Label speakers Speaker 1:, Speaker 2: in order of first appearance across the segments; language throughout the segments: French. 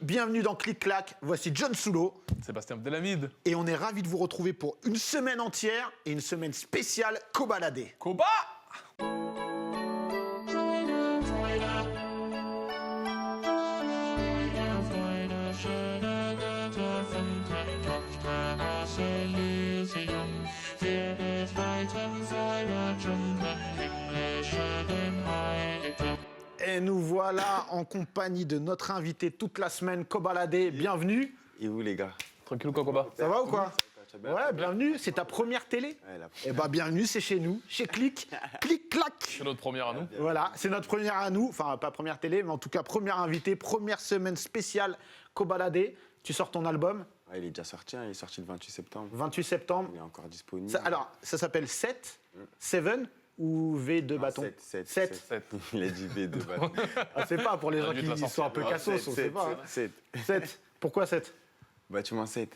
Speaker 1: bienvenue dans Clic Clac. Voici John Soulo.
Speaker 2: Sébastien Abdelhamid.
Speaker 1: Et on est ravis de vous retrouver pour une semaine entière et une semaine spéciale Kobalade.
Speaker 2: Koba.
Speaker 1: Et nous voilà en compagnie de notre invité toute la semaine, Kobalade. Bienvenue.
Speaker 3: Et vous les gars?
Speaker 2: Tranquille ou quoi, Koba?
Speaker 1: Ça va ou quoi? Ouais, bienvenue. C'est ta première télé?
Speaker 3: Ouais, la
Speaker 1: Eh ben, bienvenue, c'est chez nous, chez Clic. Clic Clac.
Speaker 2: C'est notre première à nous.
Speaker 1: Voilà, c'est notre première à nous. Enfin, pas première télé, mais en tout cas, première invité, première semaine spéciale Kobalade. Tu sors ton album,
Speaker 3: Ouais, il est déjà sorti, hein, il est sorti le 28 septembre.
Speaker 1: 28 septembre.
Speaker 3: Il est encore disponible.
Speaker 1: Alors, ça s'appelle 7, 7 ou V de bâton?
Speaker 3: 7.
Speaker 1: 7.
Speaker 3: Il a dit V de bâton.
Speaker 1: Ah, c'est pas pour les gens
Speaker 2: dû te la
Speaker 1: qui
Speaker 2: sortir.
Speaker 1: sont un peu cassos, on sait pas.
Speaker 3: 7.
Speaker 1: 7. Pourquoi 7?
Speaker 3: Bâtiment 7.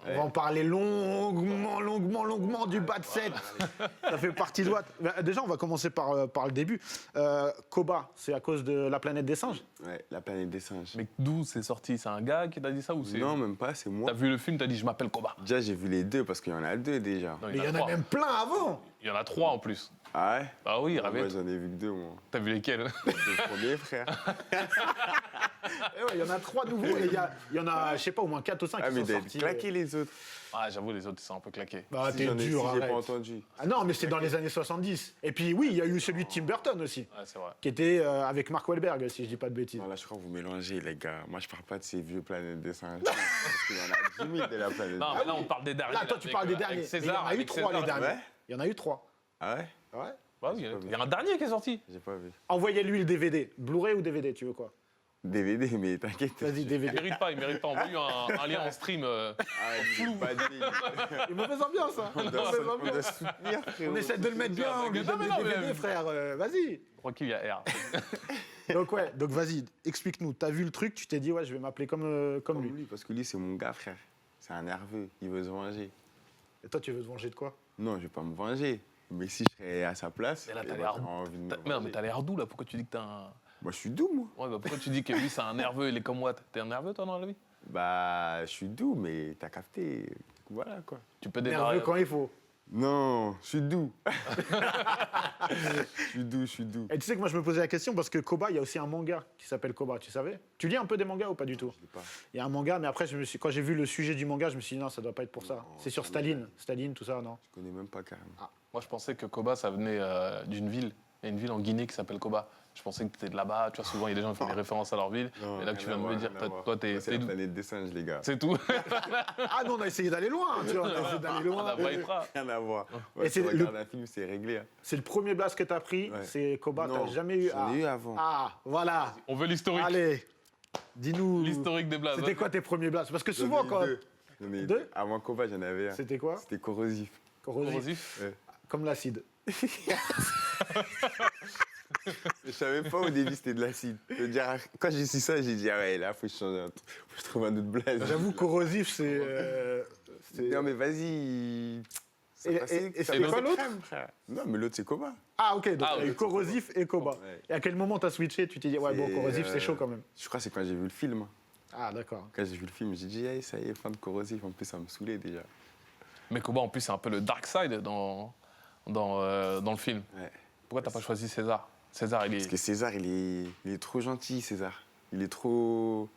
Speaker 1: On va en parler longuement du bas de 7. Ça fait partie de Watt. Déjà, on va commencer par le début. Koba, c'est à cause de la planète des singes?
Speaker 3: Ouais, la planète des singes.
Speaker 2: Mais d'où c'est sorti? C'est un gars qui t'a dit ça ou c'est...
Speaker 3: Non, même pas, c'est moi.
Speaker 2: T'as vu le film, t'as dit je m'appelle Koba.
Speaker 3: Déjà, j'ai vu les deux parce qu'il y en a deux déjà.
Speaker 2: Non,
Speaker 1: Mais il y en a
Speaker 2: trois.
Speaker 1: même plein avant.
Speaker 2: Il y en a 3 en plus.
Speaker 3: Ah ouais?
Speaker 2: Ah oui,
Speaker 3: Moi,
Speaker 2: rêve.
Speaker 3: j'en ai vu que deux, moi.
Speaker 2: T'as vu lesquels?
Speaker 3: Le premier, frère.
Speaker 1: Eh ouais, il y en a 3 nouveaux. Et il y en a, je sais pas, au moins 4 ou 5
Speaker 3: Ah,
Speaker 1: qui
Speaker 3: mais
Speaker 1: sont
Speaker 3: t'as
Speaker 1: sortis.
Speaker 3: claqué les autres.
Speaker 2: Ah, j'avoue, les autres, ils sont un peu claqués.
Speaker 1: Bah,
Speaker 3: Si
Speaker 1: t'es
Speaker 3: j'en ai-
Speaker 1: dur,
Speaker 3: si j'ai
Speaker 1: arrête.
Speaker 3: pas entendu.
Speaker 1: Ah non, mais c'est dans les années 70. Et puis oui, il y a eu celui de Tim Burton aussi,
Speaker 2: Ouais, c'est vrai.
Speaker 1: qui était avec Mark Wahlberg, si je dis pas de bêtises.
Speaker 3: Non, là, je crois que vous mélangez, les gars. Moi, je parle pas de ces vieux planètes des singes. parce qu'il y en a 10 000 de la planète.
Speaker 2: Non, mais là, on parle des derniers.
Speaker 1: Là, toi, tu parles des derniers.
Speaker 2: Avec
Speaker 1: Mais il y
Speaker 2: César,
Speaker 1: en a eu
Speaker 2: avec
Speaker 1: 3
Speaker 2: César.
Speaker 1: les derniers.
Speaker 3: Ouais.
Speaker 1: Il y en a eu 3.
Speaker 3: Ah ouais?
Speaker 1: Ouais.
Speaker 2: Bah oui, il y a un dernier qui est sorti.
Speaker 3: J'ai pas vu.
Speaker 1: Envoyez-lui le DVD. Blu-ray ou DVD, tu veux quoi?
Speaker 3: DVD, mais t'inquiète.
Speaker 1: Vas-y,
Speaker 2: Il
Speaker 1: DVD.
Speaker 2: mérite pas. Envoie-lui un lien en stream.
Speaker 3: Ah, il est pas dit.
Speaker 1: Une mauvaise ambiance, hein.
Speaker 3: On
Speaker 1: Une
Speaker 3: doit
Speaker 1: mauvaise
Speaker 3: on doit
Speaker 1: ambiance.
Speaker 3: soutenir, frérot.
Speaker 1: On essaie de le mettre bien, on lui
Speaker 2: Non,
Speaker 1: donne
Speaker 2: mais
Speaker 1: des
Speaker 2: non, mais-
Speaker 1: DVD, frère. Vas-y.
Speaker 2: Tranquille, il y a R.
Speaker 1: Donc ouais, donc vas-y, explique-nous. T'as vu le truc, tu t'es dit, ouais, je vais m'appeler comme
Speaker 3: Comme
Speaker 1: lui.
Speaker 3: lui, parce que lui, c'est mon gars, frère. C'est un nerveux, il veut se venger.
Speaker 1: Et toi, tu veux te venger de quoi?
Speaker 3: Non, je vais pas me venger. Mais si je serais à sa place,
Speaker 2: Mais là,
Speaker 3: il
Speaker 2: t'as
Speaker 3: va
Speaker 2: l'air-
Speaker 3: avoir envie de me
Speaker 2: Mais non, mais
Speaker 3: venger.
Speaker 2: t'as l'air doux là. Pourquoi tu dis que t'es un.
Speaker 3: Moi, je suis doux, moi.
Speaker 2: Ouais, bah pourquoi tu dis que lui c'est un nerveux, il est comme Watt? T'es un nerveux toi dans la vie?
Speaker 3: Bah, je suis doux, mais t'as capté. Voilà, quoi.
Speaker 2: Tu peux démarrer.
Speaker 1: Nerveux quand il faut.
Speaker 3: Non, je suis doux. je suis doux.
Speaker 1: Et tu sais que moi, je me posais la question parce que Koba, il y a aussi un manga qui s'appelle Koba, tu savais? Tu lis un peu des mangas ou pas du tout?
Speaker 3: Je sais pas.
Speaker 1: Il y a un manga, mais après, quand j'ai vu le sujet du manga, je me suis dit, non, ça doit pas être pour ça.
Speaker 3: Non,
Speaker 1: C'est sur
Speaker 3: ça
Speaker 1: Staline. Staline, tout ça, non?
Speaker 3: Je connais même pas carrément.
Speaker 2: Moi je pensais que Koba ça venait d'une ville. Il y a une ville en Guinée qui s'appelle Koba. Je pensais que t'étais de là-bas. Tu vois, souvent il y a des gens qui font des références à leur ville.
Speaker 3: Non,
Speaker 2: Et là que tu
Speaker 3: rien
Speaker 2: viens
Speaker 3: à
Speaker 2: de me
Speaker 3: voir,
Speaker 2: dire,
Speaker 3: rien à voir.
Speaker 2: toi t'es.
Speaker 3: Moi, c'est
Speaker 2: t'es
Speaker 3: la
Speaker 2: d'où?
Speaker 3: planète des singes, les gars.
Speaker 2: C'est tout.
Speaker 1: Ah non, on a essayé d'aller loin, tu vois, on a essayé d'aller
Speaker 2: On
Speaker 1: loin.
Speaker 2: a pas été là.
Speaker 3: Rien à voir.
Speaker 1: Et
Speaker 3: Ouais,
Speaker 1: c'est
Speaker 3: tu
Speaker 1: le-
Speaker 3: regardes un film, c'est réglé. Hein.
Speaker 1: C'est le premier blast que t'as pris,
Speaker 3: Ouais.
Speaker 1: c'est Koba,
Speaker 3: Non,
Speaker 1: t'as jamais eu...
Speaker 3: j'en ai eu avant.
Speaker 1: Ah, voilà.
Speaker 2: On veut l'historique.
Speaker 1: Allez, dis-nous...
Speaker 2: L'historique des blazes.
Speaker 1: C'était quoi tes premiers blasts? Parce que souvent,
Speaker 3: J'en ai eu
Speaker 1: quand...
Speaker 3: deux. J'en ai eu
Speaker 1: Deux
Speaker 3: deux. Avant Koba, j'en avais un.
Speaker 1: C'était quoi?
Speaker 3: C'était corrosif.
Speaker 1: Corrosif.
Speaker 2: Corrosif.
Speaker 3: Ouais.
Speaker 1: Comme l'acide.
Speaker 3: Je savais pas au début c'était de l'acide. Je veux dire, quand j'ai su ça, j'ai dit ah ouais, là faut que je change un truc. Faut que je trouve un autre blaze.
Speaker 1: J'avoue, corrosif, c'est...
Speaker 3: Non mais vas-y. Ça
Speaker 1: Et-
Speaker 3: passait-
Speaker 1: et
Speaker 3: ça
Speaker 1: c'était
Speaker 3: passait
Speaker 1: quoi l'autre
Speaker 3: crème, frère. Non mais l'autre c'est Koba.
Speaker 1: Ah, ok, donc
Speaker 2: Ah,
Speaker 1: il y a eu
Speaker 2: ouais,
Speaker 1: corrosif et Koba.
Speaker 3: Ouais.
Speaker 1: Et à quel moment t'as switché? Tu t'es dit, ouais, bon,
Speaker 3: C'est,
Speaker 1: corrosif, c'est chaud quand même.
Speaker 3: Je crois que c'est quand j'ai vu le film.
Speaker 1: Ah, d'accord.
Speaker 3: Quand j'ai vu le film, j'ai dit hey, ça y est, fan de corrosif. En plus ça me saoulait déjà.
Speaker 2: Mais Koba en plus c'est un peu le dark side dans le film.
Speaker 3: Ouais.
Speaker 2: Pourquoi t'as pas choisi César? César il
Speaker 3: Parce
Speaker 2: est.
Speaker 3: que César il est trop gentil, César. Il est trop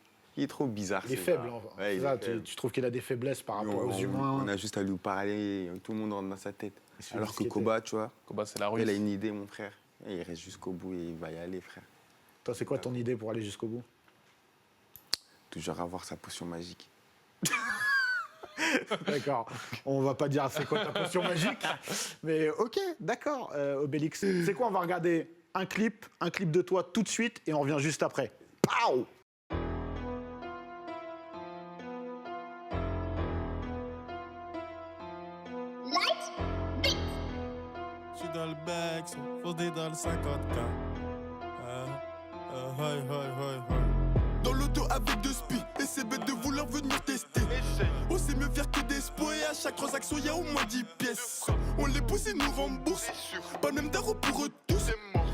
Speaker 3: bizarre.
Speaker 1: Il est
Speaker 3: César.
Speaker 1: faible, enfin.
Speaker 3: Ouais, il est
Speaker 1: Ça,
Speaker 3: faible.
Speaker 1: tu trouves qu'il a des faiblesses par
Speaker 3: Nous,
Speaker 1: rapport aux humains?
Speaker 3: On a juste à lui parler, tout le monde rentre dans sa tête.
Speaker 1: C'est
Speaker 3: Alors
Speaker 1: une
Speaker 3: que
Speaker 1: société.
Speaker 3: Koba, tu vois,
Speaker 2: Koba c'est la rue.
Speaker 3: il a une idée, mon frère. Et il reste jusqu'au bout et il va y aller, frère.
Speaker 1: Toi, c'est quoi ton idée pour aller jusqu'au bout?
Speaker 3: Toujours avoir sa potion magique.
Speaker 1: D'accord. On va pas dire c'est quoi ta potion magique, mais ok, d'accord, Obélix. C'est quoi, on va regarder un clip de toi tout de suite et on revient juste après. Pow!
Speaker 4: Je suis dans le bec, fondé dans le 50K. Dans l'auto avec deux spies, et c'est bête de vouloir venir tester. On sait mieux faire que des spots et à chaque transaction y'a au moins 10 pièces. On les pousse et nous rembourse, pas même d'arros pour eux tous.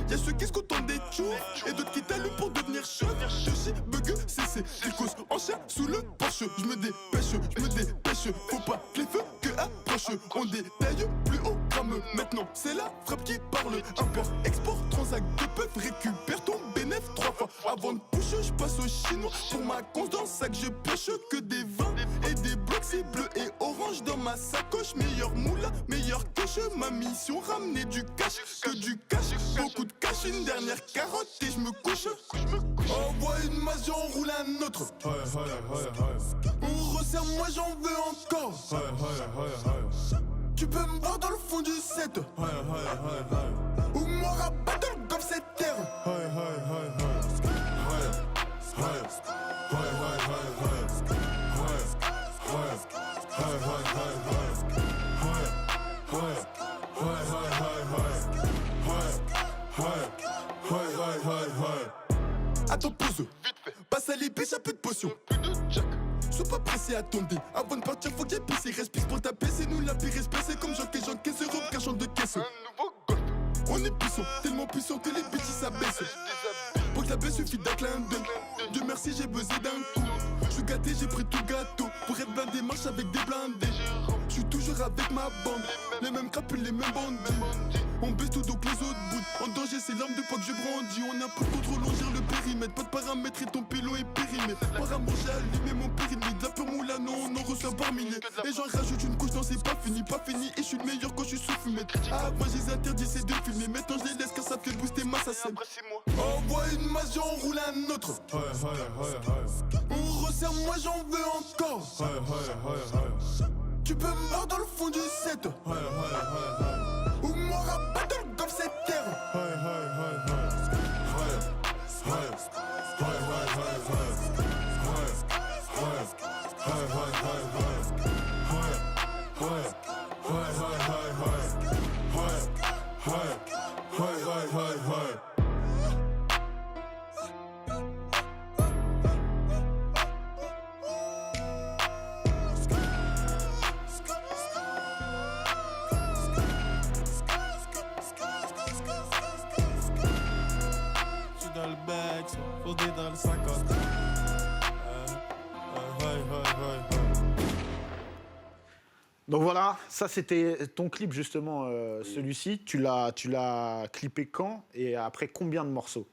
Speaker 4: Y'a ceux qui se contentent des tours et d'autres qui t'allument pour devenir chef. Je suis bug, c'est cause en chair sous le porche. Je me dépêche, faut pas que les feux que approche. On détaille plus haut gramme. Maintenant c'est la frappe qui parle. Import, export, transac de peuf, récupère ton bénéf 3 fois. Avant de push, je passe au chinois. Pour ma conce dans le sac, je pioche que des vins et des blocs. C'est bleu et orange dans ma sacoche. Meilleur moula, meilleur coche. Ma mission, ramener du cash, que du cash. Beaucoup de cash, une dernière carotte et je me couche. Envoie une masse, j'en roule un autre. On resserre, moi j'en veux encore. Tu peux me voir dans le fond du set. Ou moi rabat dans le golf cette terre. Attends, pause. Passe à l'épée, j'ai peu de potions. Sois pas pressé à tomber. Avant de partir, faut qu'il y ait pissé. Respire pour taper, c'est nous la pire espèce. C'est comme Jean et Jean, caisse Europe, cachant de caisse. On est puissant, tellement puissant que les petits s'abaissent. Pour que la baisse suffit d'un clin d'œil. Dieu merci, j'ai buzzé d'un coup. J'suis gâté, j'ai pris tout gâteau. Pour être blindé, marche avec des blindés. J'suis toujours avec ma bande. Les mêmes crapules, les mêmes bandits. On baisse tout donc les autres bouts. En danger, c'est l'arme de poids que je brandis. On a plus de contrôle, on gère le périmètre. Pas de paramètres et ton pilon est périmé. Par amour, j'ai allumé mon périmètre. De la pure moula, non, on en reçoit par milliers. Et j'en rajoute une couche, non, c'est pas fini. Et je suis le meilleur quand je suis sous fumette. Avant, je les interdisais de filmer. Maintenant, je les laisse car ça fait booster ma sacème. Envoie une masse, j'en roule un autre. On resserre, moi j'en veux encore. Tu peux me voir dans le fond du set. Ou moi rabat dans le golf cette terre.
Speaker 5: Dans le bec, fondé dans le 50.
Speaker 1: Donc voilà, ça c'était ton clip justement, celui-ci. Tu l'as clippé quand et après combien de morceaux?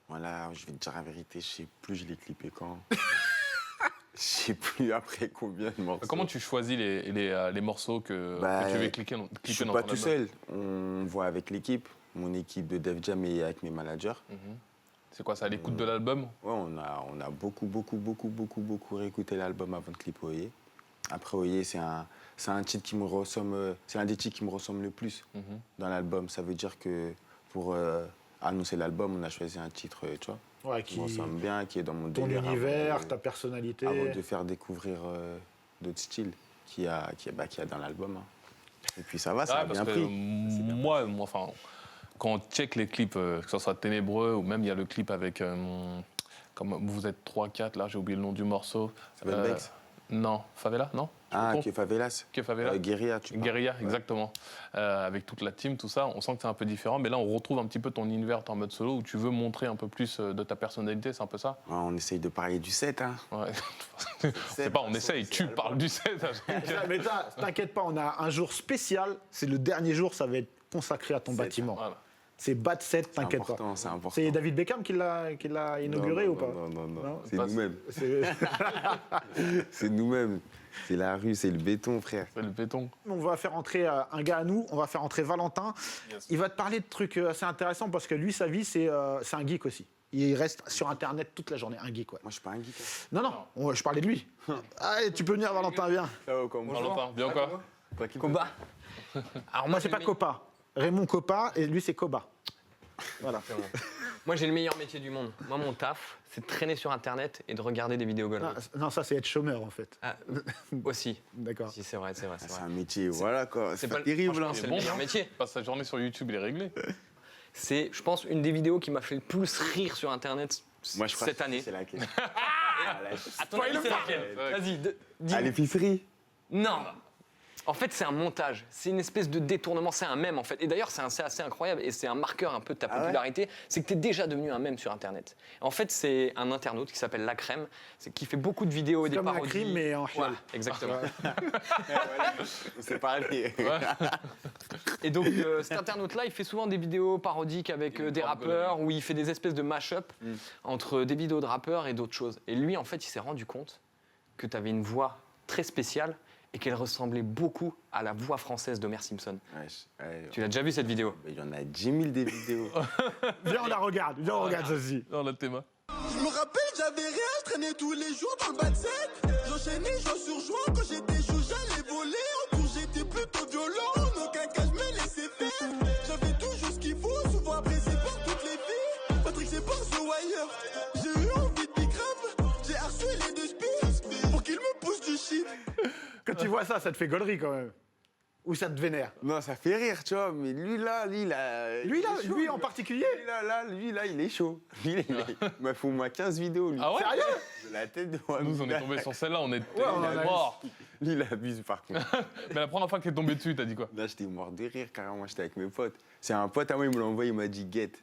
Speaker 3: Voilà, je vais te dire la vérité, je sais plus je l'ai clippé quand. Je sais plus après combien de morceaux.
Speaker 2: Comment tu choisis les morceaux que tu veux clipper dans ton album?
Speaker 3: Je suis pas tout seul, on voit avec l'équipe, mon équipe de Def Jam et avec mes managers.
Speaker 2: C'est quoi ça, à l'écoute de l'album?
Speaker 3: Ouais, on a beaucoup réécouté l'album avant de clipper Oye. Après Oye, c'est un titre qui me ressemble, c'est un des titres qui me ressemble le plus dans l'album. Ça veut dire que pour annoncer l'album, on a choisi un titre, tu vois,
Speaker 1: Ouais,
Speaker 3: qui me ressemble bien, qui est dans mon
Speaker 1: ton
Speaker 3: délire.
Speaker 1: univers, ta personnalité.
Speaker 3: Avant de faire découvrir d'autres styles qu'il y a dans l'album. Hein. Et puis ça va, ça a bien pris.
Speaker 2: Moi, enfin, quand on check les clips, que ce soit Ténébreux ou même il y a le clip avec, comme vous êtes 3-4, là j'ai oublié le nom du morceau.
Speaker 3: Seven Banks.
Speaker 2: Non, Favela, non?
Speaker 3: Ah, Que Favelas.
Speaker 2: Que Favela.
Speaker 3: Guérilla, tu parles.
Speaker 2: Guérilla, exactement. Avec toute la team, tout ça, on sent que c'est un peu différent. Mais là, on retrouve un petit peu ton univers en mode solo où tu veux montrer un peu plus de ta personnalité, c'est un peu ça?
Speaker 3: Ouais, on essaye de parler du set. Hein.
Speaker 2: Ouais. C'est pas on essaye, tu parles du set.
Speaker 1: Mais t'inquiète pas, on a un jour spécial. C'est le dernier jour, ça va être consacré à ton bâtiment.
Speaker 2: Voilà.
Speaker 1: C'est Bat 7, t'inquiète pas.
Speaker 3: C'est important.
Speaker 1: C'est David Beckham qui l'a inauguré ou pas?
Speaker 3: Non, c'est
Speaker 2: Pas-
Speaker 3: nous-mêmes.
Speaker 1: C'est-
Speaker 3: C'est nous-mêmes. C'est la rue, c'est le béton, frère.
Speaker 2: C'est le béton.
Speaker 1: On va faire entrer un gars à nous, on va faire entrer Valentin.
Speaker 2: Yes.
Speaker 1: Il va te parler de trucs assez intéressants parce que lui, sa vie, c'est un geek aussi. Il reste sur Internet toute la journée, un geek, ouais.
Speaker 3: Moi, je suis pas un geek.
Speaker 1: Non, je parlais de lui. Allez, tu peux venir, Valentin, viens.
Speaker 2: Valentin, bien quoi?
Speaker 6: Koba. Alors
Speaker 1: Moi, c'est pas Copa. Raymond Copa et lui, c'est Koba. Voilà.
Speaker 6: Moi, j'ai le meilleur métier du monde. Moi, mon taf, c'est de traîner sur Internet et de regarder des vidéos gauleries.
Speaker 1: Non, ça, c'est être chômeur, en fait.
Speaker 6: Ah, aussi.
Speaker 1: D'accord.
Speaker 6: Si, c'est vrai, c'est vrai.
Speaker 3: C'est un métier, voilà quoi. C'est pas
Speaker 6: le-
Speaker 3: terrible.
Speaker 6: franchement,
Speaker 3: Hein.
Speaker 6: c'est le meilleur métier.
Speaker 2: Passe sa journée sur YouTube, il est réglé.
Speaker 6: C'est, je pense, une des vidéos qui m'a fait le plus rire sur Internet
Speaker 3: Moi, je crois
Speaker 6: cette
Speaker 3: que
Speaker 6: année.
Speaker 3: c'est laquelle.
Speaker 6: À ton avis, c'est laquelle? Vas-y, dis.
Speaker 3: Ah, l'épicerie.
Speaker 6: Non. En fait, c'est un montage, c'est une espèce de détournement, c'est un mème en fait. Et d'ailleurs, c'est assez incroyable et c'est un marqueur un peu de ta popularité, c'est que tu es déjà devenu un mème sur Internet. En fait, c'est un internaute qui s'appelle La Crème, qui fait beaucoup de vidéos et des
Speaker 1: Comme la
Speaker 6: parodies.
Speaker 1: crime, mais en
Speaker 6: Voilà,
Speaker 1: chial.
Speaker 6: exactement.
Speaker 3: C'est pareil.
Speaker 6: Et donc, cet internaute-là, il fait souvent des vidéos parodiques avec des rappeurs où il fait des espèces de mash-up entre des vidéos de rappeurs et d'autres choses. Et lui, en fait, il s'est rendu compte que tu avais une voix très spéciale et qu'elle ressemblait beaucoup à la voix française d'Homer Simpson. Tu l'as déjà vu cette vidéo?
Speaker 3: Il y en a 10 000 des vidéos.
Speaker 1: Viens, on la regarde. Viens, on regarde ceci.
Speaker 2: Dans le thème.
Speaker 4: Je me rappelle, j'avais rien, je traînais tous les jours dans le bas de scène. J'enchaînais, j'en surjoins. Quand j'étais chou, j'allais voler. En cours, j'étais plutôt violent. En aucun cas, je me laissais faire. J'avais toujours ce qu'il faut, souvent apprécié par toutes les filles. Patrick, c'est par The Wire. J'ai eu envie de bicrave. J'ai harcelé de spies pour qu'il me pousse du shit.
Speaker 1: Quand tu vois ça, ça te fait gaulerie quand même. Ou ça te vénère.
Speaker 3: Non, ça fait rire, tu vois, mais lui, il est chaud,
Speaker 1: Lui en particulier.
Speaker 3: Lui, il est chaud. Il m'a fait au moins 15 vidéos, lui.
Speaker 2: Ah ouais?
Speaker 1: Sérieux?
Speaker 3: De la tête de moi.
Speaker 2: Nous, on est tombé sur celle-là, on est
Speaker 1: on en a
Speaker 2: mort.
Speaker 3: Lui, il abuse, par contre.
Speaker 2: Mais la première fois que t'es tombé dessus, t'as dit quoi?
Speaker 3: Là, j'étais mort de rire, carrément, j'étais avec mes potes. C'est un pote à moi, il me l'a envoyé, il m'a dit, get.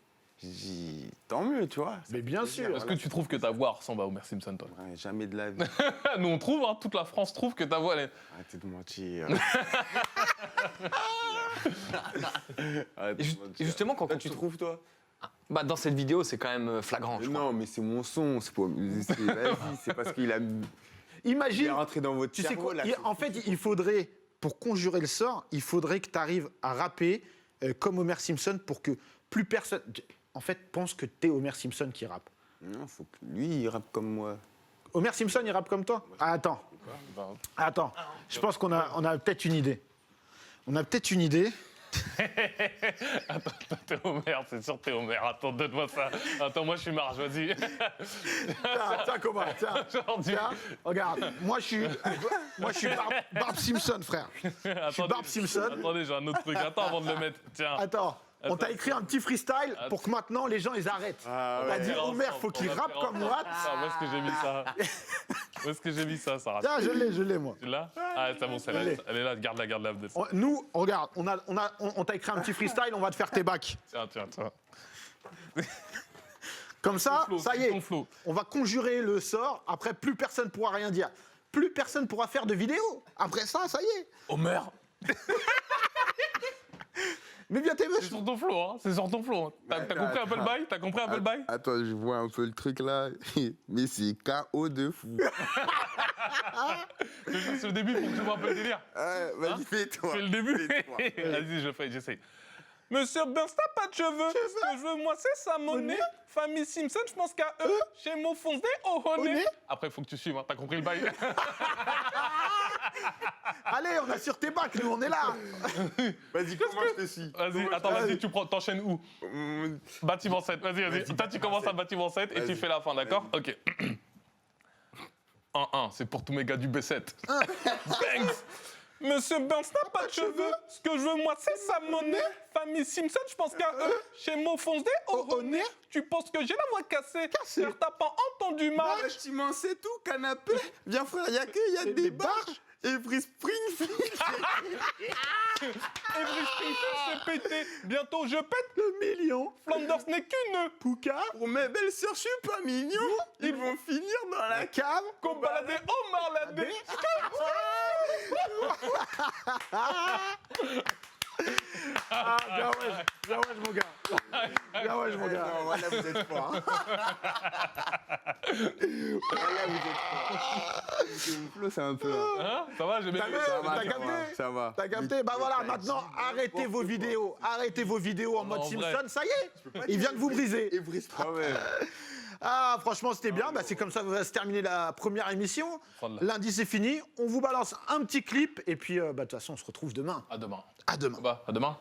Speaker 3: J'ai dit, tant mieux, tu vois.
Speaker 1: Mais bien sûr.
Speaker 2: Est-ce que tu trouves que ta voix ressemble à Homer Simpson, toi?
Speaker 3: Ouais, jamais de la vie.
Speaker 2: Nous, on trouve, hein, toute la France trouve que ta voix, elle est...
Speaker 3: Arrêtez de mentir.
Speaker 6: Et justement, quand
Speaker 3: Toi,
Speaker 6: tu
Speaker 3: tu trouves, toi?
Speaker 6: Bah, dans cette vidéo, c'est quand même flagrant, je crois.
Speaker 3: Non, mais c'est mon son, c'est pas... Vas-y, c'est parce qu'il a... Il
Speaker 1: Imagine.
Speaker 3: est rentré dans votre
Speaker 1: Tu sais
Speaker 3: cerveau,
Speaker 1: quoi
Speaker 3: là.
Speaker 1: En fait, il faudrait, pour conjurer le sort, il faudrait que tu arrives à rapper comme Homer Simpson pour que plus personne, en fait, pense que t'es Homer Simpson qui rappe.
Speaker 3: Non, faut que lui, il rappe comme moi.
Speaker 1: Homer Simpson, il rappe comme toi? Ah, attends. Attends. Je pense qu'on a peut-être une idée. On a peut-être une idée.
Speaker 2: Attends, t'es Homer, c'est sûr que t'es Homer. Attends, donne-moi ça. Attends, moi, je suis marge, vas-y.
Speaker 1: Tiens, comment? Tiens, regarde. Moi, je suis Bart Simpson, frère. Je suis Bart Simpson.
Speaker 2: Attendez, j'ai un autre truc. Attends, avant de le mettre. Tiens.
Speaker 1: Attends. On t'a écrit un petit freestyle pour que maintenant les gens ils arrêtent. On a dit Homer, faut qu'il rappe comme moi.
Speaker 2: Ah, où est-ce que j'ai mis ça? Où est-ce que j'ai mis ça, Sarah?
Speaker 1: Tiens, je l'ai moi.
Speaker 2: Tu l'as? Ah, c'est bon, celle-là. Elle est là, garde-la.
Speaker 1: Nous, regarde, on t'a écrit un petit freestyle, on va te faire tes bacs.
Speaker 2: Tiens.
Speaker 1: Comme ça,
Speaker 2: Ton flow,
Speaker 1: ça y est,
Speaker 2: ton flow.
Speaker 1: on va conjurer le sort. Après, plus personne pourra rien dire. Plus personne pourra faire de vidéo. Après ça y est.
Speaker 2: Homer,
Speaker 1: Mais bien tes
Speaker 2: c'est sur ton flow, hein. C'est sur ton flow. Hein. T'as compris un peu le bail? T'as compris un peu le bail?
Speaker 3: Attends, je vois un peu le truc là. Mais c'est KO de fou.
Speaker 2: C'est le début pour que tu vois un peu le délire.
Speaker 3: Vas-y, fais-toi.
Speaker 2: C'est le début.
Speaker 3: Fais-toi.
Speaker 2: Vas-y, j'essaye. Monsieur Burns, t'as pas de cheveux. Ce que je veux, moi, c'est sa monnaie. Famille Simpson, je pense qu'à eux. Chez Mo fonce des ohonés. Après, il faut que tu suives, hein. T'as compris le bail?
Speaker 1: Allez, on a sur tes bacs, nous, on est là.
Speaker 3: Vas-y, comment je te suis?
Speaker 2: Vas-y, attends, vas-y, t'enchaînes où? Bâtiment 7, vas-y. Toi, tu commences à bâtiment 7 et tu fais la fin, d'accord? Ok. 1-1, c'est pour tous mes gars du B7. Bangs! Monsieur Burns n'a pas de cheveux. Ce que je veux, moi, c'est sa monnaie. Famille Simpson, je pense qu'à eux. Chez Mo fonce des ohonés. Tu penses que j'ai la voix cassée? Car t'as pas entendu mal.
Speaker 3: Bâtiment, c'est tout, canapé. Viens, frère, y a des barges. Every Springfield.
Speaker 2: Every Springfield, c'est pété. Bientôt, je pète.
Speaker 1: Le million.
Speaker 2: Flanders n'est qu'une
Speaker 1: Pouka.
Speaker 3: Pour mes belles sœurs, je suis pas mignon. Ils vont finir dans la
Speaker 1: Cave.
Speaker 2: Qu'on baladait au marladé.
Speaker 1: Ah, bien ouais, mon gars. Bien ouais, mon gars.
Speaker 3: Non, voilà, vous êtes fort. Voilà, vous êtes fort. Mon flow, c'est un peu...
Speaker 2: Hein? Ça va, j'ai bien
Speaker 1: T'as vu?
Speaker 3: Ça va,
Speaker 1: T'as capté?
Speaker 3: ça va.
Speaker 1: T'as capté? Bah voilà, maintenant, arrêtez vos vidéos. Arrêtez vos vidéos en mode
Speaker 2: en
Speaker 1: Simpson,
Speaker 2: vrai.
Speaker 1: ça y est. Il vient de vous briser.
Speaker 3: Every Springfield.
Speaker 1: Ah, franchement, c'était bien. Bah, c'est comme ça que va se terminer la première émission.
Speaker 2: Voilà.
Speaker 1: Lundi, c'est fini. On vous balance un petit clip. Et puis, de toute façon, on se retrouve demain.
Speaker 2: À demain.
Speaker 1: À demain.
Speaker 2: Bah, à demain.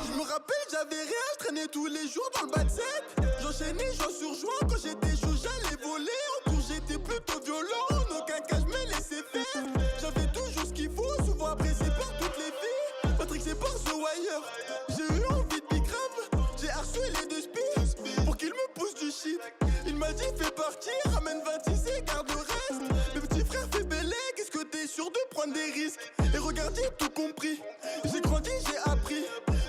Speaker 4: Je me rappelle savais rien, je traînais tous les jours dans le bas de set. J'enchaînais, j'en surjoins. Quand j'étais chaud, j'allais voler. En cours, j'étais plutôt violent. En aucun cas, je me laissais faire. J'avais toujours ce qu'il faut, souvent apprécié par toutes les filles. Matrixé par The Wire. J'ai eu envie de bicrave. J'ai harcelé de spies pour qu'il me pousse du shit. Il m'a dit, fais partir, ramène 26 et garde le reste. Le petit frère fait bélé, qu'est-ce que t'es sûr de prendre des risques? Et regarde, j'ai tout compris. J'ai grandi, j'ai appris.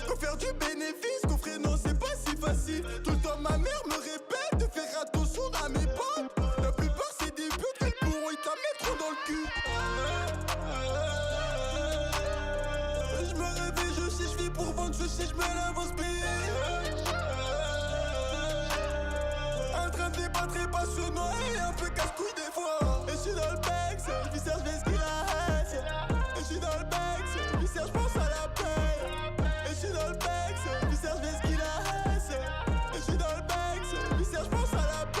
Speaker 4: Qu'en faire du bénéfice, qu'au frère, non, c'est pas si facile. Tout le temps, ma mère me répète de faire attention à mes potes. La plupart, c'est des buts qu'elles pourront, ils t'en mettront dans le cul. Je me réveille, je sais, je vis pour vendre, je sais, je me lève en speed. Un train de débat très passionnant et un peu casse-couille des fois. Et je suis dans le Bex, je vis je vais ce qu'il a. Et je suis dans le Bex, je vis je pense à la paix. Et je suis dans le Bex, je vis je vais ce qu'il a. Et je suis dans le Bex, je vis je pense à la paix.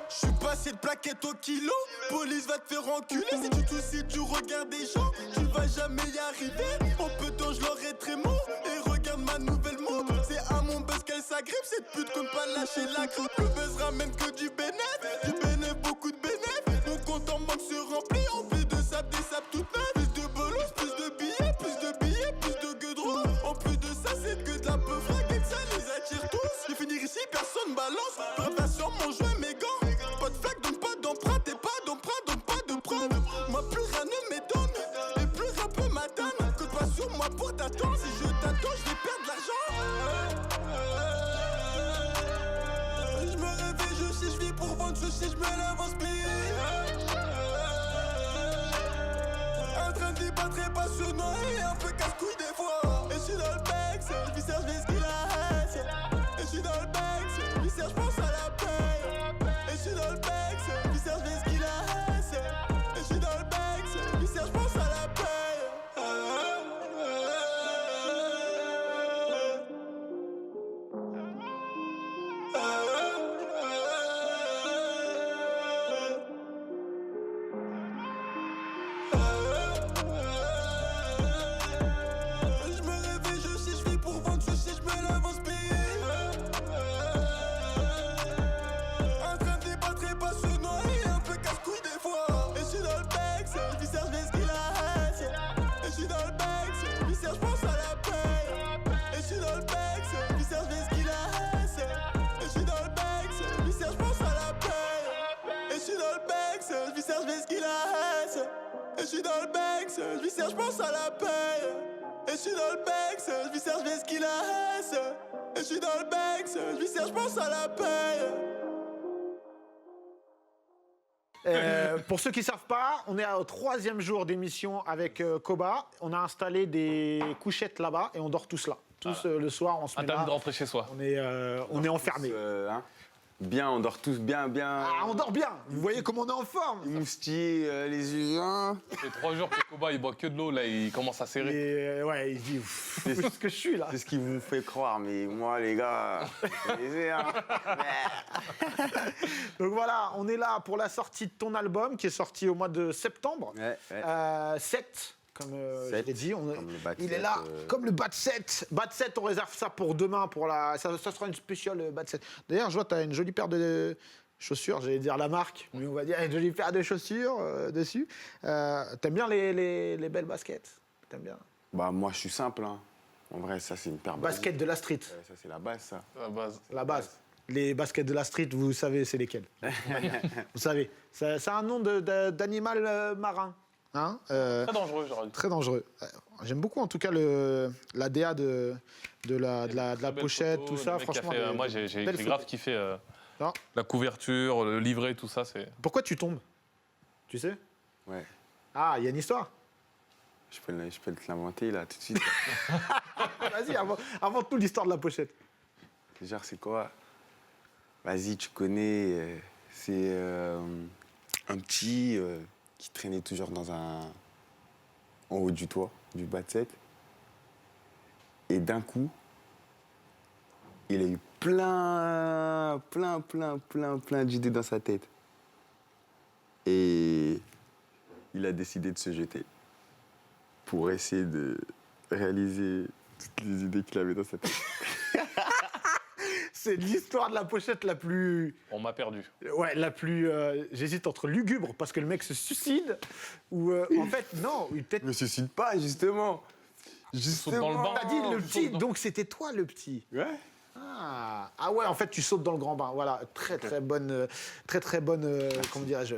Speaker 4: Je suis passé de plaquettes au kilo, police va te faire enculer. Si tu tousses, si tu regardes des gens, tu vas jamais y arriver. En peu de temps, je leur ai très mot. Et regarde ma nouvelle montre, c'est à mon buzz qu'elle s'agrippe. Cette pute compte pas lâcher la croûte. Le buzz ramène que du bénéf, beaucoup de bénéf. Mon compte en banque se remplit, en plus de sable, des sables toutes neuves. Plus de belos, plus de billets, plus de gueudrons. En plus de ça, c'est que de la peu frague et ça les attire tous. Je vais finir ici, personne balance. Préparation, mon jouet, mes gants. Pas de flag, donc pas d'empreinte, et pas d'empreinte, donc pas de preuve. Moi, plus rien ne m'étonne, et plus rien peut m'atteindre. Compte pas sur moi pour t'attendre, si je t'attends, je vais perdre de l'argent. Je me réveille, je sais, je vis pour vendre, je sais, je me lève en speed. Un train de débat très passionnant et un peu casse-couille des fois. Et je suis dans le Bex, je vis je vais ce qu'il a. Et je suis dans le Bex, je vis je pense à la paix. Et je suis dans le Bex, je vis je vais ce qu'il a. Et je suis dans le Bex, je vis je pense à la paix. Je me réveille, je sais, je vis pour vendre, je sais, je me lève en speed. Un train de débat très passionnant et un peu casse-couille des fois. Et je suis dans le Bex, je vis je vais ce qu'il a. Et je suis dans le Bex, je vis je pense à la paix. Et je suis dans le Bex, je vis je vais ce qu'il a. Et je suis dans le Bex, je vis je pense à la paix. Et je suis dans le Bex, je vis je vais ce qu'il a. Et je suis dans le Bex, je vis je pense à la paix. Et je suis dans le Bex, je vis je vais ce qu'il a. Et je suis dans le Bex, je vis je pense à la paix.
Speaker 1: Pour ceux qui ne savent pas, on est au 3e jour d'émission avec Koba. On a installé des couchettes là-bas et on dort tous là. Tous le soir, on se met
Speaker 2: Interdit
Speaker 1: là.
Speaker 2: de rentrer chez soi.
Speaker 1: On est enfermés.
Speaker 3: Bien, on dort tous bien.
Speaker 1: Ah, on dort bien. Vous voyez comme on est en forme.
Speaker 3: Moustille, les yeux. Hein.
Speaker 2: Ça fait 3 jours que Koba, il boit que de l'eau, là, il commence à serrer.
Speaker 1: Et ouais, il se dit, pff, où est-ce que je suis là?
Speaker 3: C'est ce qui vous fait croire, mais moi, les gars, c'est hein.
Speaker 1: Donc voilà, on est là pour la sortie de ton album qui est sorti au mois de septembre.
Speaker 3: Ouais.
Speaker 1: 7, comme je
Speaker 3: Sept,
Speaker 1: l'ai dit.
Speaker 3: comme le Bad
Speaker 1: Il est
Speaker 3: Set,
Speaker 1: là, comme le Bad Set. Bad Set, on réserve ça pour demain. Ça sera une spéciale Bad Set. D'ailleurs, je vois, tu as une jolie paire de chaussures, j'allais dire la marque, mais on va dire une jolie paire de chaussures dessus. T'aimes bien les belles baskets? T'aimes bien?
Speaker 3: Bah, moi, je suis simple. Hein. En vrai, ça, c'est une paire
Speaker 1: Basket de la street,
Speaker 3: Ouais, ça, c'est la base, ça.
Speaker 2: À la base.
Speaker 1: la base. Les baskets de la street, vous savez, c'est lesquelles? Vous savez, c'est un nom d'animal marin. Hein,
Speaker 2: Très dangereux, j'aurais dit.
Speaker 1: très dangereux. J'aime beaucoup en tout cas la DA de la
Speaker 2: Très belle
Speaker 1: pochette,
Speaker 2: photo,
Speaker 1: tout ça.
Speaker 2: le mec qui a
Speaker 1: Franchement,
Speaker 2: fait, moi, j'ai
Speaker 1: belles
Speaker 2: grave
Speaker 1: photos.
Speaker 2: kiffé
Speaker 1: Non.
Speaker 2: la couverture, le livret, tout ça. C'est
Speaker 1: Pourquoi tu tombes? Tu sais?
Speaker 3: Ouais.
Speaker 1: Ah, il y a une histoire.
Speaker 3: Je peux te l'inventer, là, tout de suite.
Speaker 1: Vas-y, invente-nous l'histoire de la pochette.
Speaker 3: Genre, c'est quoi? Vas-y, tu connais. C'est un petit qui traînait toujours en haut du toit, du bas de set. Et d'un coup, il a eu plein d'idées dans sa tête. Et il a décidé de se jeter pour essayer de réaliser toutes les idées qu'il avait dans sa tête.
Speaker 1: C'est l'histoire de la pochette la plus...
Speaker 2: On m'a perdu.
Speaker 1: Ouais, la plus... J'hésite entre lugubre, parce que le mec se suicide, ou en fait, non, peut-être...
Speaker 3: Je me suicide pas, justement.
Speaker 2: sautes dans le bain.
Speaker 1: T'as dit le
Speaker 2: tu
Speaker 1: petit,
Speaker 2: sautes dans-
Speaker 1: donc c'était toi le petit.
Speaker 3: Ouais.
Speaker 1: Ah ouais, en fait, tu sautes dans le grand bain. Voilà, très bonne, comment dirais-je,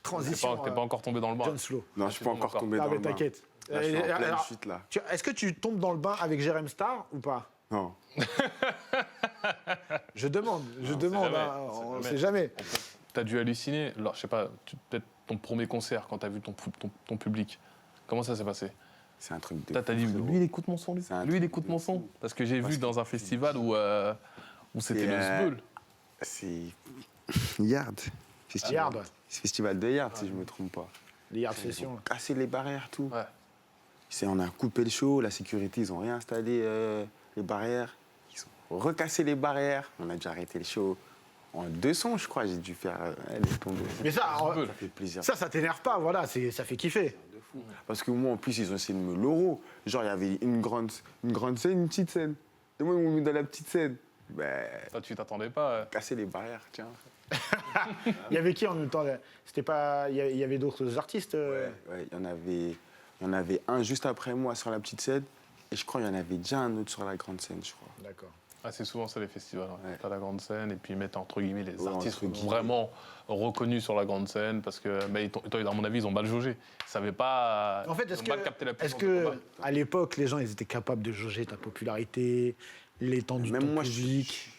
Speaker 1: transition.
Speaker 2: T'es pas encore tombé dans le bain.
Speaker 1: John Slow.
Speaker 3: Non, je suis pas encore tombé
Speaker 1: Ah,
Speaker 3: dans
Speaker 1: mais
Speaker 3: le bain.
Speaker 1: t'inquiète.
Speaker 3: Là, je suis en pleine
Speaker 1: Alors,
Speaker 3: chute, là.
Speaker 1: Est-ce que tu tombes dans le bain avec Jérém Star ou pas?
Speaker 3: Non.
Speaker 1: Je demande,
Speaker 2: jamais,
Speaker 1: hein,
Speaker 2: on sait
Speaker 1: on
Speaker 2: jamais.
Speaker 1: sait jamais.
Speaker 2: T'as dû halluciner. Alors, je sais pas, peut-être ton premier concert quand t'as vu ton public. Comment ça s'est passé?
Speaker 3: C'est un truc de.
Speaker 2: T'as dit,
Speaker 3: fou,
Speaker 2: lui, il écoute mon son, lui.
Speaker 3: C'est un
Speaker 2: Lui, il
Speaker 3: truc
Speaker 2: écoute
Speaker 3: de
Speaker 2: mon son.
Speaker 3: fou.
Speaker 2: Parce que j'ai
Speaker 3: Parce
Speaker 2: vu
Speaker 3: que
Speaker 2: dans un festival où c'était le zbeul.
Speaker 3: C'est. Yard.
Speaker 1: Yard, ouais.
Speaker 3: C'est Festival de Yard, si je me trompe pas.
Speaker 1: Les Yard Sessions. là.
Speaker 3: Casser les barrières, tout.
Speaker 2: Ouais.
Speaker 3: On a coupé le show, la sécurité, ils ont réinstallé les barrières. Ils ont recassé les barrières. On a dû arrêter le show en 2 sons, je crois. J'ai dû faire laisse tomber.
Speaker 1: Mais ça,
Speaker 2: Zbeul.
Speaker 3: Ça fait plaisir.
Speaker 1: ça t'énerve pas, voilà, ça fait kiffer.
Speaker 3: Parce que moi, en plus, ils ont essayé de me l'euro. Genre, il y avait une grande scène, une petite scène. Et moi, ils m'ont mis dans la petite scène. Ben,
Speaker 2: Toi, tu t'attendais pas.
Speaker 3: casser les barrières, tiens.
Speaker 1: Il y avait qui en même temps? C'était pas, il y avait d'autres artistes.
Speaker 3: Ouais, il y en avait un juste après moi sur la petite scène. Et je crois qu'il y en avait déjà un autre sur la grande scène, je crois.
Speaker 1: D'accord.
Speaker 2: Ah, c'est souvent ça les festivals. Ouais.
Speaker 3: Ouais.
Speaker 2: T'as la grande scène et puis ils mettent entre guillemets les
Speaker 3: Ouais,
Speaker 2: artistes
Speaker 3: entre guillemets.
Speaker 2: vraiment reconnus sur la grande scène parce que, à mon avis, ils ont mal jaugé. Ils savaient pas.
Speaker 1: En fait,
Speaker 2: ils ont mal capté la puissance du
Speaker 1: que
Speaker 2: combat.
Speaker 1: à l'époque, les gens, ils étaient capables de jauger ta popularité, l'étendue de ton
Speaker 3: Même moi,
Speaker 1: public?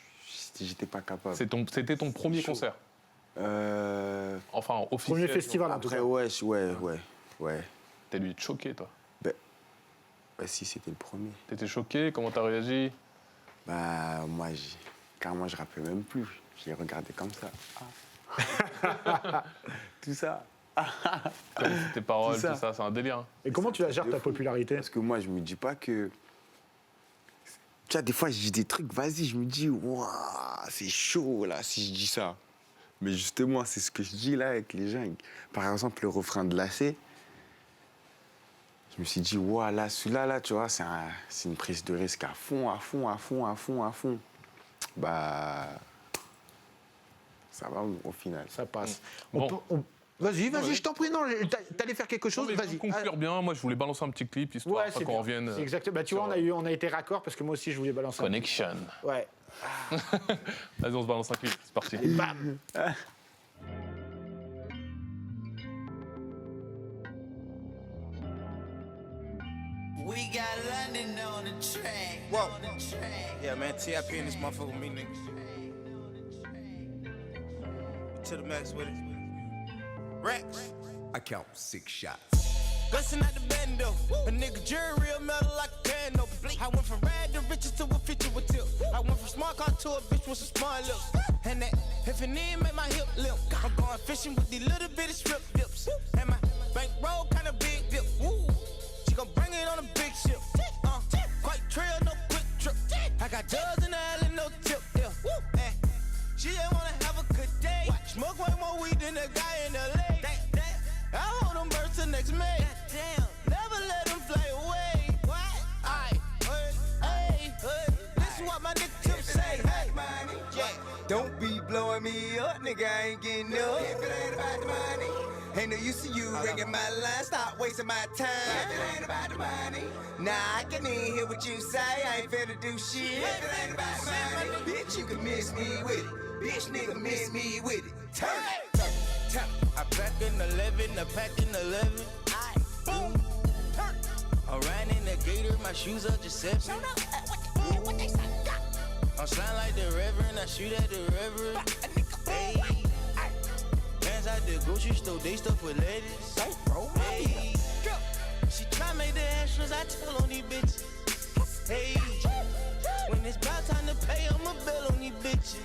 Speaker 3: j'étais pas capable.
Speaker 2: C'était ton premier concert. Enfin, officiel.
Speaker 1: Premier festival, en tout
Speaker 3: Après,
Speaker 1: cas.
Speaker 3: ouais.
Speaker 2: T'es dû être choqué, toi.
Speaker 3: Bah, si, c'était le premier.
Speaker 2: T'étais choqué. Comment t'as réagi?
Speaker 3: Bah, moi, carrément, je rappelais même plus. Je les regardais comme ça. Ah. Tout ça.
Speaker 2: Comme tes paroles,
Speaker 3: C'est ça.
Speaker 2: tout ça, c'est un délire. Hein.
Speaker 1: Et comment tu gères ta popularité?
Speaker 3: Parce que moi, je me dis pas que. Tu vois, des fois, je dis des trucs, vas-y, je me dis, waouh, c'est chaud, là, si je dis ça. Mais justement, c'est ce que je dis là avec les gens. Par exemple, le refrain de Lacé, je me suis dit, waouh, là, celui-là, là, tu vois, c'est une prise de risque à fond. Bah. Ça va au final.
Speaker 1: Ça passe.
Speaker 2: Bon.
Speaker 1: Vas-y,
Speaker 2: Ouais.
Speaker 1: je t'en prie. Non, t'allais faire quelque chose,
Speaker 2: Non, mais
Speaker 1: vas-y.
Speaker 2: pour conclure bien, moi, je voulais balancer un petit clip histoire
Speaker 1: Ouais,
Speaker 2: pas
Speaker 1: c'est
Speaker 2: qu'on
Speaker 1: bien.
Speaker 2: revienne.
Speaker 1: C'est exactement. Bah, tu
Speaker 2: sur,
Speaker 1: vois, on a été raccord parce que moi aussi, je voulais balancer.
Speaker 2: Connection.
Speaker 1: Ouais.
Speaker 2: Vas-y, on se balance un clip. C'est parti.
Speaker 1: Bam.
Speaker 7: We got London on the track.
Speaker 5: Whoa. Yeah, man, TIP in this motherfucker with me, nigga. To the max with it. Rex.
Speaker 8: I count 6 shots.
Speaker 5: Bustin' out the bando. A nigga jury real metal like a piano. I went from rad to riches to a feature with tip. I went from smart car to a bitch with some smart lips. And that Tiffany make my hip limp. I'm going fishing with these little bitty strip dips. And my bankroll kinda big dip. Woo. She gon' bring it on a big ship. Quite trail, no quick trip. I got drugs in the alley, no tip. Yeah. And she just wanna have a good day. Smoke way more weed than the guy in LA. I hold them birds till next May. Never let them fly away. Aight, hey, this is what my nigga Tip say. Hey, yeah.
Speaker 8: Don't be blowing me up, nigga, I ain't getting up. If it ain't about the money, ain't no use to you ringing my line, stop wasting my time. If it ain't about the money, nah, I can even hear what you say, I ain't finna do shit. If it ain't about the money, bitch, you can miss me with it. Bitch, nigga, miss me with it. Turn it, turn it, turn it.
Speaker 5: I pack in 11, I pack in 11. Boom. I ran in the gator, my shoes are just 7. I'm slime like the Reverend, I shoot at the Reverend. Hey. Bands out the grocery store, they stuff with ladies. Hey. She try make the extras, I tell on these bitches. Hey. When it's about time to pay, I'ma bill on these bitches.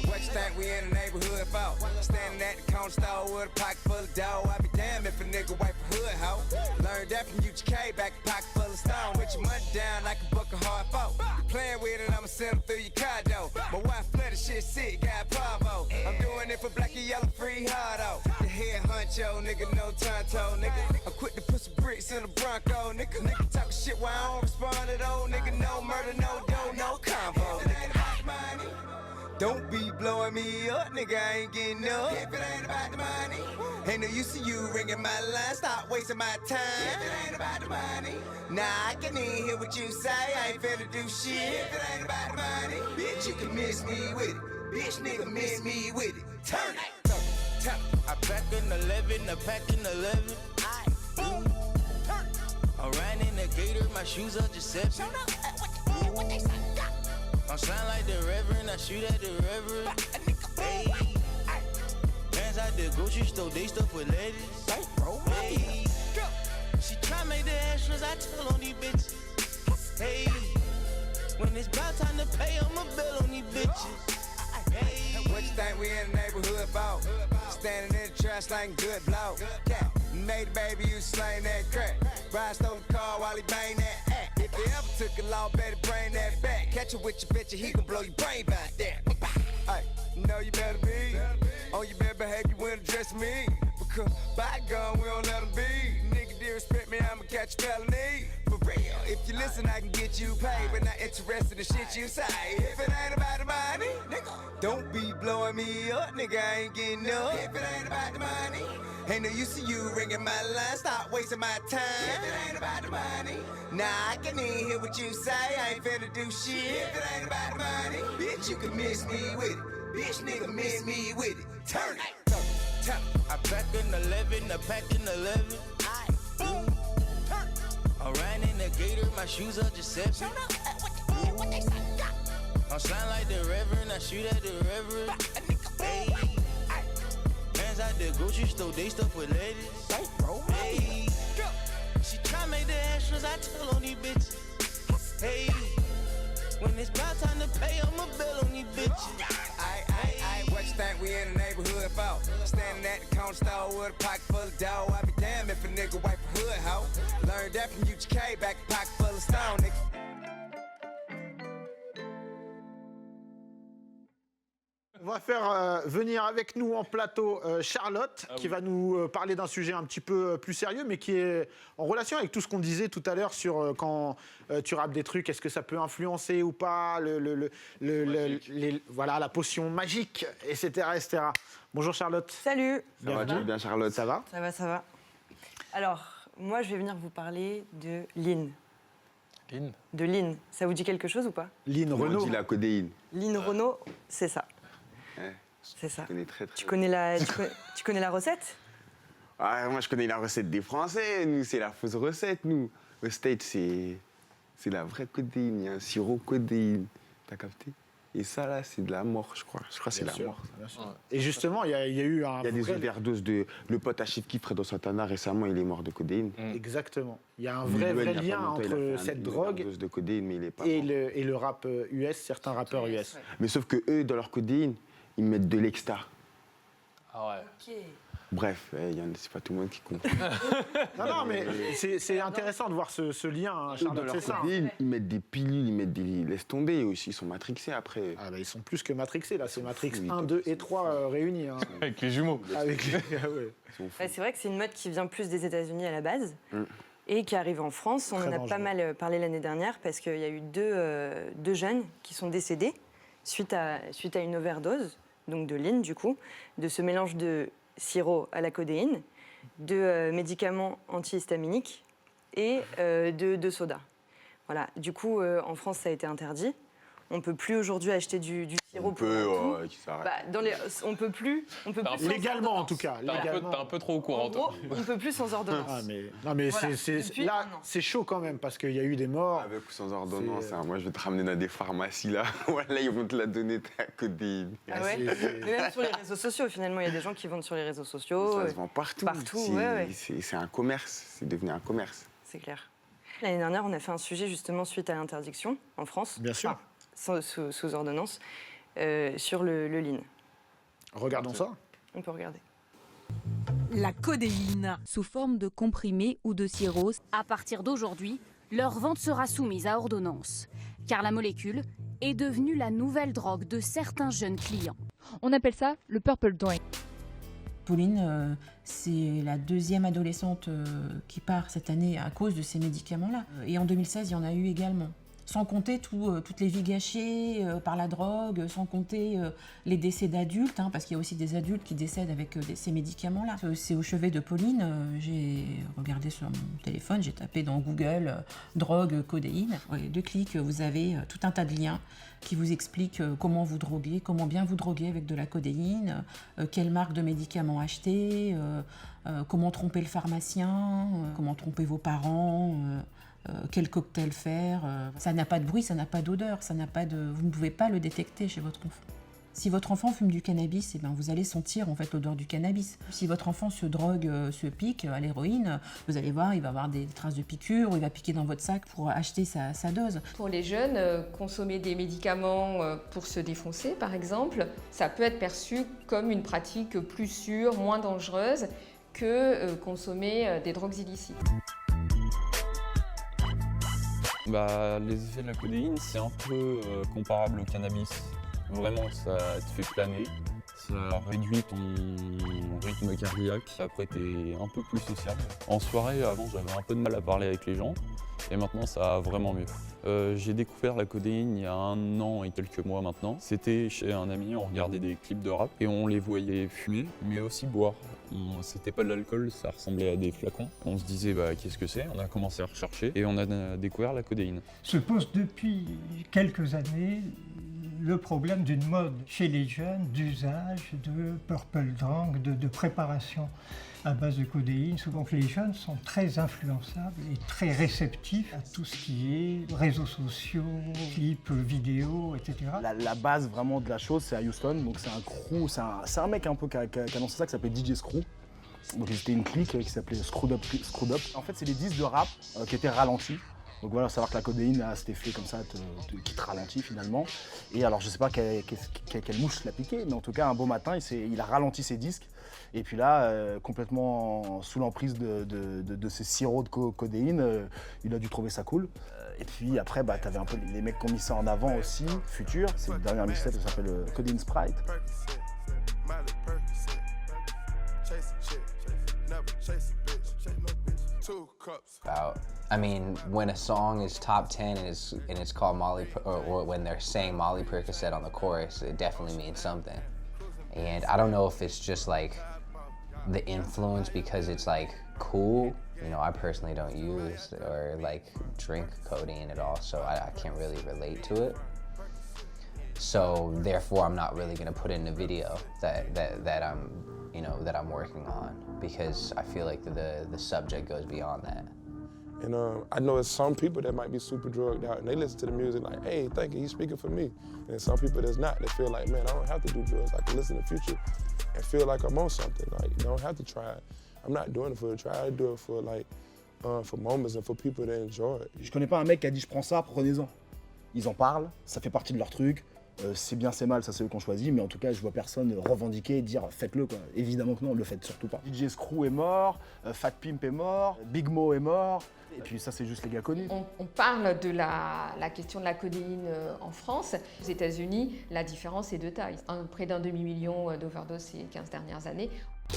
Speaker 8: What you think we in the neighborhood for? Standing at the corner store with a pocket full of dough. I be damned if a nigga wipe a hood, ho. Learned that from UGK, back a pocket full of stone. With your money down, I can book a hard foe. You playing with it, I'ma send them through your condo. My wife flooded shit sick, got Pavo. I'm doing it for black and yellow, free hardo. The head honcho, nigga, no tonto, nigga. I'm quick to put some bricks in the Bronco, nigga. Nigga talking shit while I don't respond at all, nigga. No murder, no dough, no combo, nigga. Don't be blowing me up, nigga, I ain't getting up. If it ain't about the money, ain't no use to you ringing my line. Stop wasting my time. If it ain't about the money, nah, I can't even hear what you say. I ain't finna do shit. If it ain't about the money, bitch, you can miss me with it. Bitch, nigga, miss me with it. Turn it.
Speaker 5: I pack an 11, I pack an 11. Boom. I ran in the gator, my shoes are Giuseppe. I'm shine like the Reverend, I shoot at the Reverend. Hey. Hands out the grocery store, they stuff with ladies. Hey. She try make the extras, I tell on these bitches. Hey. When it's about time to pay, I'ma bill on these bitches. Hey.
Speaker 8: What you think we in the neighborhood for? Standing in the trash like good blow. Yeah, made a baby, you slang that crack. Ride stole the car while he bang that act. If you ever took a law, better bring that back. Catch it with your bitch, he gon' blow your brain back there. Hey, you know you better be on your bad behavior when address me. Because by gun, we don't let them be. Nigga, disrespect me, I'ma catch a felony. For real, if you listen, I can get you paid. But not interested in shit you say. If it ain't about the money, nigga, don't be blowing me up, nigga, I ain't getting up. If it ain't about the money, ain't no use to you ringing my line. Stop wasting my time. If it ain't about the money, nah, I can't even hear what you say. I ain't finna do shit. If it ain't about the money, bitch, you can miss me with it. Bitch, nigga, miss me with it. Turn it.
Speaker 5: I pack an 11, I pack an 11. Boom. I ran in the gator, my shoes are Giuseppe. I'm shine like the Reverend, I shoot at the Reverend. Hey. Hands out the grocery store, they stuff with ladies. Hey. She try make the extras, I tell on these bitches. Hey. When it's about time to pay, I'ma bill on these bitches.
Speaker 8: What you think we in the neighborhood for? Standing at the corner store with a pocket full of dough. I be damn if a nigga wipe a hood, ho. Learned that from UGK, back a pocket full of stone, nigga.
Speaker 1: On va faire venir avec nous en plateau Charlotte, qui va nous parler d'un sujet un petit peu plus sérieux, mais qui est en relation avec tout ce qu'on disait tout à l'heure sur quand tu rappes des trucs, est-ce que ça peut influencer ou pas, voilà, la potion magique, etc., etc. Bonjour Charlotte.
Speaker 9: Salut.
Speaker 3: Ça va, tu vas bien, Charlotte?
Speaker 1: Ça va?
Speaker 9: Ça va, ça va. Alors, moi, je vais venir vous parler de Lynn.
Speaker 2: Lynn.
Speaker 9: De Lynn. Ça vous dit quelque chose ou pas?
Speaker 1: Lynn
Speaker 3: On
Speaker 1: Renault.
Speaker 3: dit la codéine.
Speaker 9: Lynn Renault, c'est ça.
Speaker 3: Ouais.
Speaker 9: C'est ça.
Speaker 3: Je connais très, très
Speaker 9: Tu connais la recette?
Speaker 3: Ah, moi, je connais la recette des Français. Nous, c'est la fausse recette, nous. Au States, c'est la vraie codéine. Il y a un sirop codéine. T'as capté? Et ça, là, c'est de la mort, je crois. Je crois que c'est la mort.
Speaker 1: Bien sûr. Et justement, il y a eu un.
Speaker 3: Il y a des
Speaker 1: vrai-
Speaker 3: overdoses de... Le pote à Chief Keef, Fredo Santana, récemment, il est mort de codéine.
Speaker 1: Exactement. Il y a un
Speaker 3: Lil
Speaker 1: vrai
Speaker 3: Wayne, il y a
Speaker 1: lien
Speaker 3: pas longtemps, il a fait
Speaker 1: entre cette
Speaker 3: une
Speaker 1: drogue
Speaker 3: overdose de codéine, mais il est pas
Speaker 1: et
Speaker 3: mort.
Speaker 1: le rap US, certains rappeurs US.
Speaker 3: Mais sauf que eux, dans leur codéine, ils mettent de l'exta.
Speaker 2: Ah ouais.
Speaker 9: Ok.
Speaker 3: Bref, c'est pas tout le monde qui comprend.
Speaker 1: Non, mais c'est intéressant de voir ce lien, hein,
Speaker 3: Eux, dans
Speaker 1: Charlotte,
Speaker 3: leur
Speaker 1: c'est ça.
Speaker 3: codéine, ils mettent des pilules, ils mettent des... Laisse tomber aussi, ils sont matrixés après.
Speaker 1: Ah bah, ils sont plus que matrixés, là. C'est Matrix
Speaker 3: fous,
Speaker 1: 1,
Speaker 3: ils
Speaker 1: 2 et 3 réunis. Hein.
Speaker 2: Avec les jumeaux.
Speaker 1: Avec les... ah ouais.
Speaker 3: Ils sont fous.
Speaker 9: Ouais, c'est vrai que c'est une mode qui vient plus des États-Unis à la base
Speaker 3: Mm.
Speaker 9: et qui arrive en France. On
Speaker 1: Très
Speaker 9: en a
Speaker 1: dangereux.
Speaker 9: pas mal parlé l'année dernière parce qu'il y a eu deux jeunes qui sont décédés suite à une overdose, donc de Lynn du coup, de ce mélange de sirop à la codéine, de médicaments antihistaminiques et de soda. Voilà. Du coup, en France, ça a été interdit. On ne peut plus aujourd'hui acheter du sirop
Speaker 3: On
Speaker 9: pour
Speaker 3: peut,
Speaker 9: tout.
Speaker 3: qui s'arrête.
Speaker 9: Bah, on peut plus. On peut
Speaker 2: T'as un
Speaker 9: plus
Speaker 2: peu-
Speaker 9: sans
Speaker 1: Légalement, en
Speaker 9: ordonnance.
Speaker 1: tout cas.
Speaker 2: T'es
Speaker 1: Légalement.
Speaker 2: un peu trop au courant,
Speaker 9: En
Speaker 2: toi.
Speaker 9: gros, on peut plus sans ordonnance.
Speaker 1: Ah, mais
Speaker 9: Voilà,
Speaker 1: c'est
Speaker 9: depuis
Speaker 1: là,
Speaker 9: un an.
Speaker 1: c'est chaud quand même, parce qu'il y a eu des morts.
Speaker 3: Avec ou sans ordonnance,
Speaker 1: C'est-
Speaker 3: hein. Moi je vais te ramener dans des pharmacies là. Voilà, ils vont te la donner ta codéine.
Speaker 9: Ah ouais. Mais même sur les réseaux sociaux, finalement, il y a des gens qui vendent sur les réseaux sociaux.
Speaker 3: Ça se vend partout.
Speaker 9: Partout,
Speaker 3: C'est-
Speaker 9: ouais.
Speaker 3: C'est un commerce, c'est devenu un commerce.
Speaker 9: C'est clair. L'année dernière, on a fait un sujet justement suite à l'interdiction en France.
Speaker 1: Bien sûr.
Speaker 9: Sous ordonnance, sur le Lynn.
Speaker 1: Regardons ça.
Speaker 9: On peut regarder.
Speaker 10: La codéine.
Speaker 11: Sous forme de comprimés ou de sirop.
Speaker 10: À partir d'aujourd'hui, leur vente sera soumise à ordonnance, car la molécule est devenue la nouvelle drogue de certains jeunes clients.
Speaker 11: On appelle ça le purple joint.
Speaker 12: Pauline, c'est la deuxième adolescente qui part cette année à cause de ces médicaments-là. Et en 2016, il y en a eu également. Sans compter toutes les vies gâchées par la drogue, sans compter les décès d'adultes, hein, parce qu'il y a aussi des adultes qui décèdent avec ces médicaments-là. C'est au chevet de Pauline, j'ai regardé sur mon téléphone, j'ai tapé dans Google drogue, codéine. Ouais, 2 clics, vous avez tout un tas de liens qui vous expliquent comment vous droguer, comment bien vous droguer avec de la codéine, quelle marque de médicaments acheter, comment tromper le pharmacien, comment tromper vos parents, quel cocktail faire. Ça n'a pas de bruit, ça n'a pas d'odeur, vous ne pouvez pas le détecter chez votre enfant. Si votre enfant fume du cannabis, eh ben vous allez sentir en fait l'odeur du cannabis. Si votre enfant se drogue, se pique à l'héroïne, vous allez voir, il va avoir des traces de piqûres, ou il va piquer dans votre sac pour acheter sa dose.
Speaker 13: Pour les jeunes, consommer des médicaments pour se défoncer, par exemple, ça peut être perçu comme une pratique plus sûre, moins dangereuse que consommer des drogues illicites.
Speaker 2: Les effets de la codéine, c'est un peu comparable au cannabis. Vraiment, ça te fait planer, ça réduit ton rythme cardiaque. Après, t'es un peu plus sociable. En soirée, avant, j'avais un peu de mal à parler avec les gens, et maintenant, ça va vraiment mieux. J'ai découvert la codéine il y a 1 an et quelques mois maintenant. C'était chez un ami, on regardait des clips de rap, et on les voyait fumer, mais aussi boire. C'était pas de l'alcool, ça ressemblait à des flacons. On se disait, qu'est-ce que c'est? On a commencé à rechercher, et on a découvert la codéine.
Speaker 14: Se pose depuis quelques années le problème d'une mode chez les jeunes d'usage de purple drunk, de préparation à base de codéine. Souvent que les jeunes sont très influençables et très réceptifs à tout ce qui est réseaux sociaux, clips, vidéos, etc.
Speaker 15: La base vraiment de la chose, c'est à Houston. Donc c'est un crew, c'est un mec un peu qui a lancé ça qui s'appelle DJ Screw. Donc c'était une clique qui s'appelait Screwed Up. En fait, c'est des disques de rap qui étaient ralentis. Donc voilà, savoir que la codéine a cet effet comme ça qui te ralentit finalement. Et alors je sais pas quelle mouche l'a piqué, mais en tout cas un beau matin il a ralenti ses disques. Et puis là, complètement sous l'emprise de ces sirops de codéine, il a dû trouver ça cool. Et puis après, t'avais un peu les mecs qui ont mis ça en avant aussi. Future, c'est le dernier mixtape, ça s'appelle Codeine Sprite.
Speaker 16: I mean, when a song is top 10 and it's called Molly, or when they're saying Molly Percocet on the chorus, it definitely means something. And I don't know if it's just like the influence because it's like cool. You know, I personally don't use or like drink codeine at all, so I can't really relate to it. So therefore, I'm not really gonna put in a video that I'm working on because I feel like the subject goes beyond that.
Speaker 17: And I know there's some people that might be super drugged out and they listen to the music like, hey, thank you, he's speaking for me. And there's some people that's not. They feel like, man, I don't have to do drugs. I can listen to Future and feel like I'm on something. Like, you don't have to try it. I'm not doing it for a try. I do it for like, for moments and for people to enjoy it.
Speaker 15: Je connais pas un mec qui a dit je prends ça, prenez-en. Ils en parlent, ça fait partie de leur truc. C'est bien, c'est mal, ça c'est eux qui ont choisi, mais en tout cas, je vois personne revendiquer et dire faites-le quoi. Évidemment que non, le faites surtout pas. DJ Screw est mort, Fat Pimp est mort, Big Mo est mort, et puis ça c'est juste les gars connus.
Speaker 13: On parle de la question de la codéine en France. Aux États-Unis, la différence est de taille. Près d'un demi-million d'overdoses ces 15 dernières années.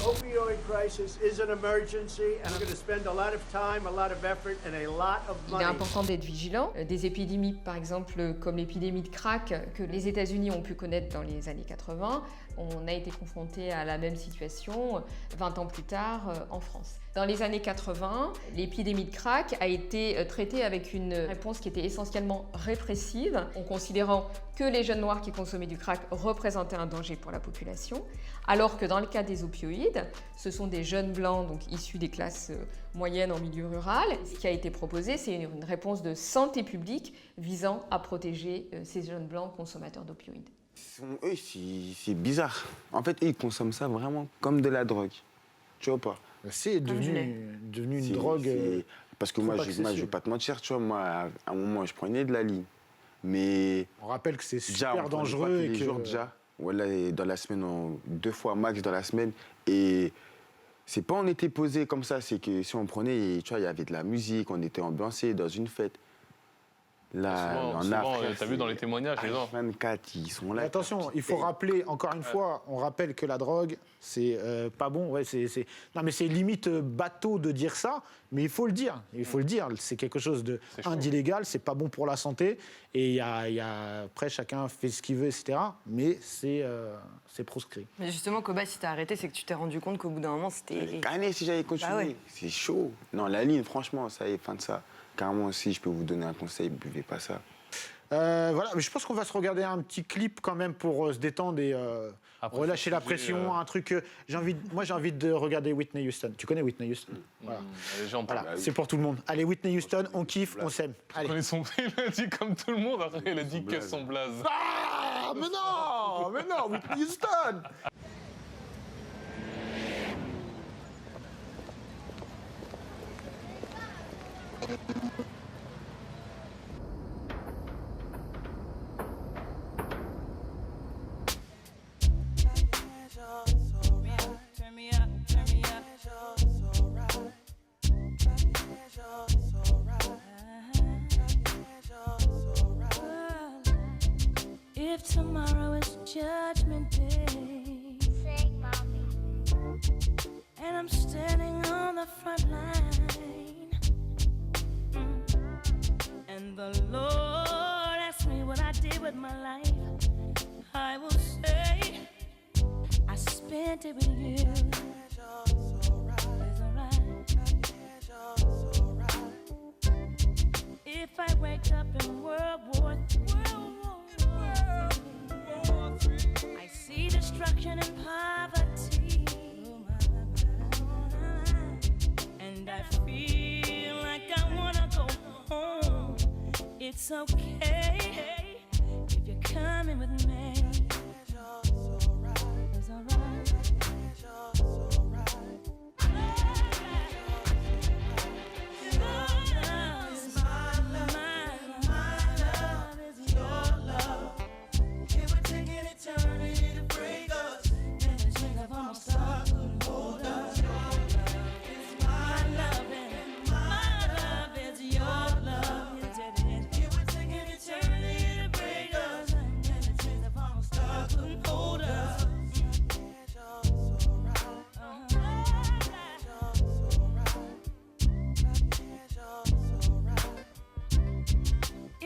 Speaker 18: Opioid crisis is an emergency and I'm going to spend a lot of time, a lot of effort and a lot of money.
Speaker 13: Il est important d'être vigilant. Des épidémies, par exemple, comme l'épidémie de crack que les États-Unis ont pu connaître dans les années 80, on a été confronté à la même situation 20 ans plus tard en France. Dans les années 80, l'épidémie de crack a été traitée avec une réponse qui était essentiellement répressive, en considérant que les jeunes noirs qui consommaient du crack représentaient un danger pour la population, alors que dans le cas des opioïdes, ce sont des jeunes blancs donc issus des classes moyennes en milieu rural. Ce qui a été proposé, c'est une réponse de santé publique visant à protéger ces jeunes blancs consommateurs d'opioïdes.
Speaker 3: Eux, c'est bizarre. En fait, ils consomment ça vraiment comme de la drogue. Tu vois pas?
Speaker 1: C'est devenu une drogue.
Speaker 3: Parce que moi, je vais pas te mentir, tu vois, moi, à un moment, je prenais de la ligne. Mais.
Speaker 1: On rappelle que c'est super
Speaker 3: déjà,
Speaker 1: dangereux.
Speaker 3: Et que... jours déjà. Voilà, dans la semaine, 2 fois max dans la semaine. Et c'est pas on était posé comme ça, c'est que si on prenait, tu vois, il y avait de la musique, on était ambiancé dans une fête. Là,
Speaker 2: Souvent,
Speaker 3: en Afrique,
Speaker 2: t'as vu dans les témoignages, les gens.
Speaker 3: 24, ils sont là.
Speaker 1: Attention, il faut rappeler, encore une fois, on rappelle que la drogue, c'est pas bon. Ouais, non, mais c'est limite bateau de dire ça, mais il faut le dire. Il faut le dire. C'est quelque chose d'illégal, c'est pas bon pour la santé. Et après, chacun fait ce qu'il veut, etc. Mais c'est proscrit.
Speaker 9: Mais justement, Koba, si t'as arrêté, c'est que tu t'es rendu compte qu'au bout d'un moment, c'était...
Speaker 3: Canné si j'avais continué.
Speaker 9: Bah ouais.
Speaker 3: C'est chaud. Non, la ligne, franchement, ça y est, fin de ça. Carrément aussi, je peux vous donner un conseil, buvez pas ça.
Speaker 1: Voilà, mais je pense qu'on va se regarder un petit clip quand même pour se détendre et relâcher la pression, un truc. Moi, j'ai envie de regarder Whitney Houston. Tu connais Whitney Houston? Voilà.
Speaker 2: Les gens
Speaker 1: Voilà, c'est pour tout le monde. Allez, Whitney Houston, on kiffe, on s'aime. Allez.
Speaker 2: Il a dit comme tout le monde, après il a dit que son blaze.
Speaker 1: Ah, mais non, Whitney Houston.
Speaker 5: If tomorrow is Judgment Day, sing, mommy. And I'm standing on the front line, and the Lord asks me what I did with my life, I will say I spent it with you. It's alright. If I wake up in World War III, I see destruction and poverty, and I feel like I wanna go home. It's okay if you're coming with me. It's alright.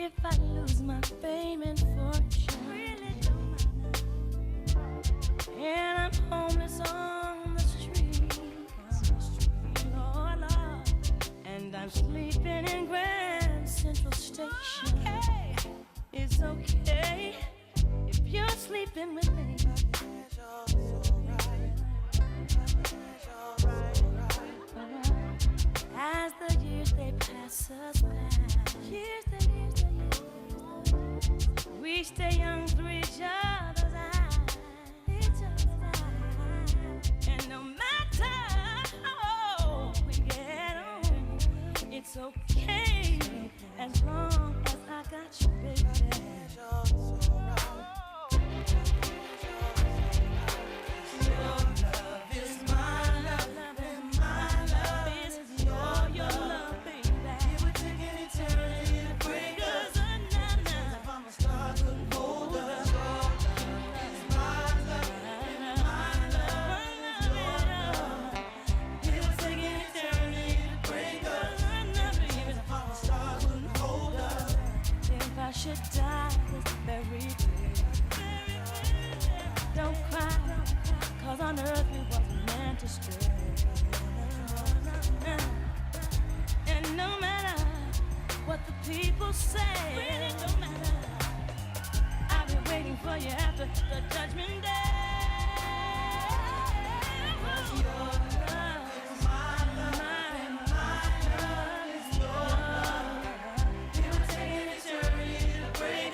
Speaker 5: If I lose my fame and fortune, and I'm homeless on the street, Lord, and I'm sleeping in Grand Central Station, it's okay if you're sleeping with me. As the years they pass us by, we stay young through each other's eyes. And no matter how we get on, it's okay as long as I got you, baby. I should die this very day. Don't cry, cause on earth we wasn't meant to stay. And no matter what the people say, really don't matter, I'll be waiting for you after the judgment day. 'Cause your love is my love, my love is your love. It will take an eternity to break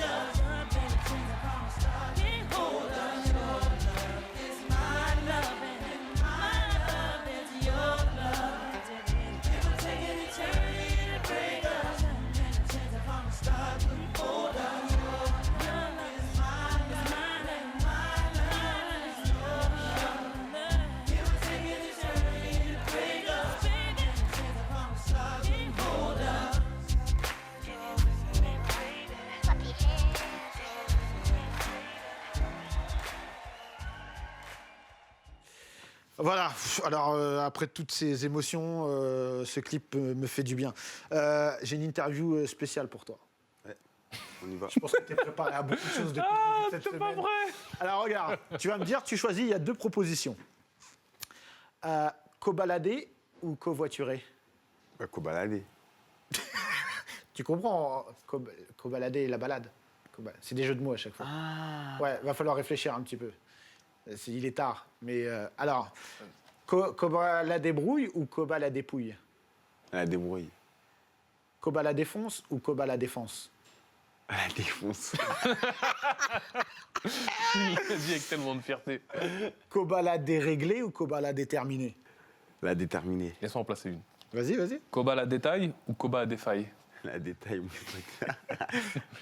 Speaker 1: Voilà, alors après toutes ces émotions, ce clip me fait du bien. J'ai une interview spéciale pour toi.
Speaker 3: Ouais, on y va.
Speaker 1: Je pense que tu es préparé à beaucoup de choses depuis cette
Speaker 2: c'est
Speaker 1: semaine.
Speaker 2: pas vrai.
Speaker 1: Alors regarde, tu vas me dire, tu choisis, il y a 2 propositions. Cobalader ou covoiturer?
Speaker 3: Cobalader.
Speaker 1: Tu comprends, cobalader et la balade. C'est des jeux de mots à chaque fois. Ouais, va falloir réfléchir un petit peu. Il est tard. Mais alors, Coba la débrouille ou Coba la dépouille?
Speaker 3: La débrouille.
Speaker 1: Coba la défonce ou Coba la défense?
Speaker 3: La défonce.
Speaker 2: Il a dit avec tellement de fierté.
Speaker 1: Coba la déréglée ou Coba la déterminée?
Speaker 3: La déterminée.
Speaker 2: Laisse-moi en placer une.
Speaker 1: Vas-y, vas-y.
Speaker 2: Koba la détaille ou Koba la défaille?
Speaker 3: La détaille, mon truc.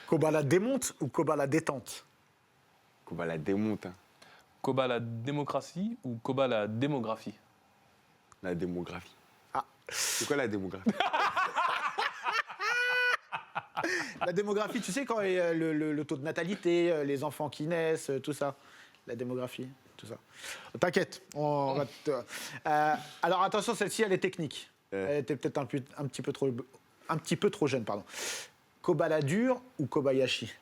Speaker 1: Coba la démonte ou Coba la détente?
Speaker 3: Koba la démonte. Hein.
Speaker 2: Koba la démocratie ou Koba la démographie?
Speaker 3: La démographie.
Speaker 1: Ah.
Speaker 3: C'est quoi la démographie?
Speaker 1: La démographie, tu sais, quand le taux de natalité, les enfants qui naissent, tout ça. La démographie, tout ça. T'inquiète, on va alors attention, celle-ci, elle est technique. Elle était peut-être un petit peu trop jeune, pardon. Kobaladure ou Kobayashi?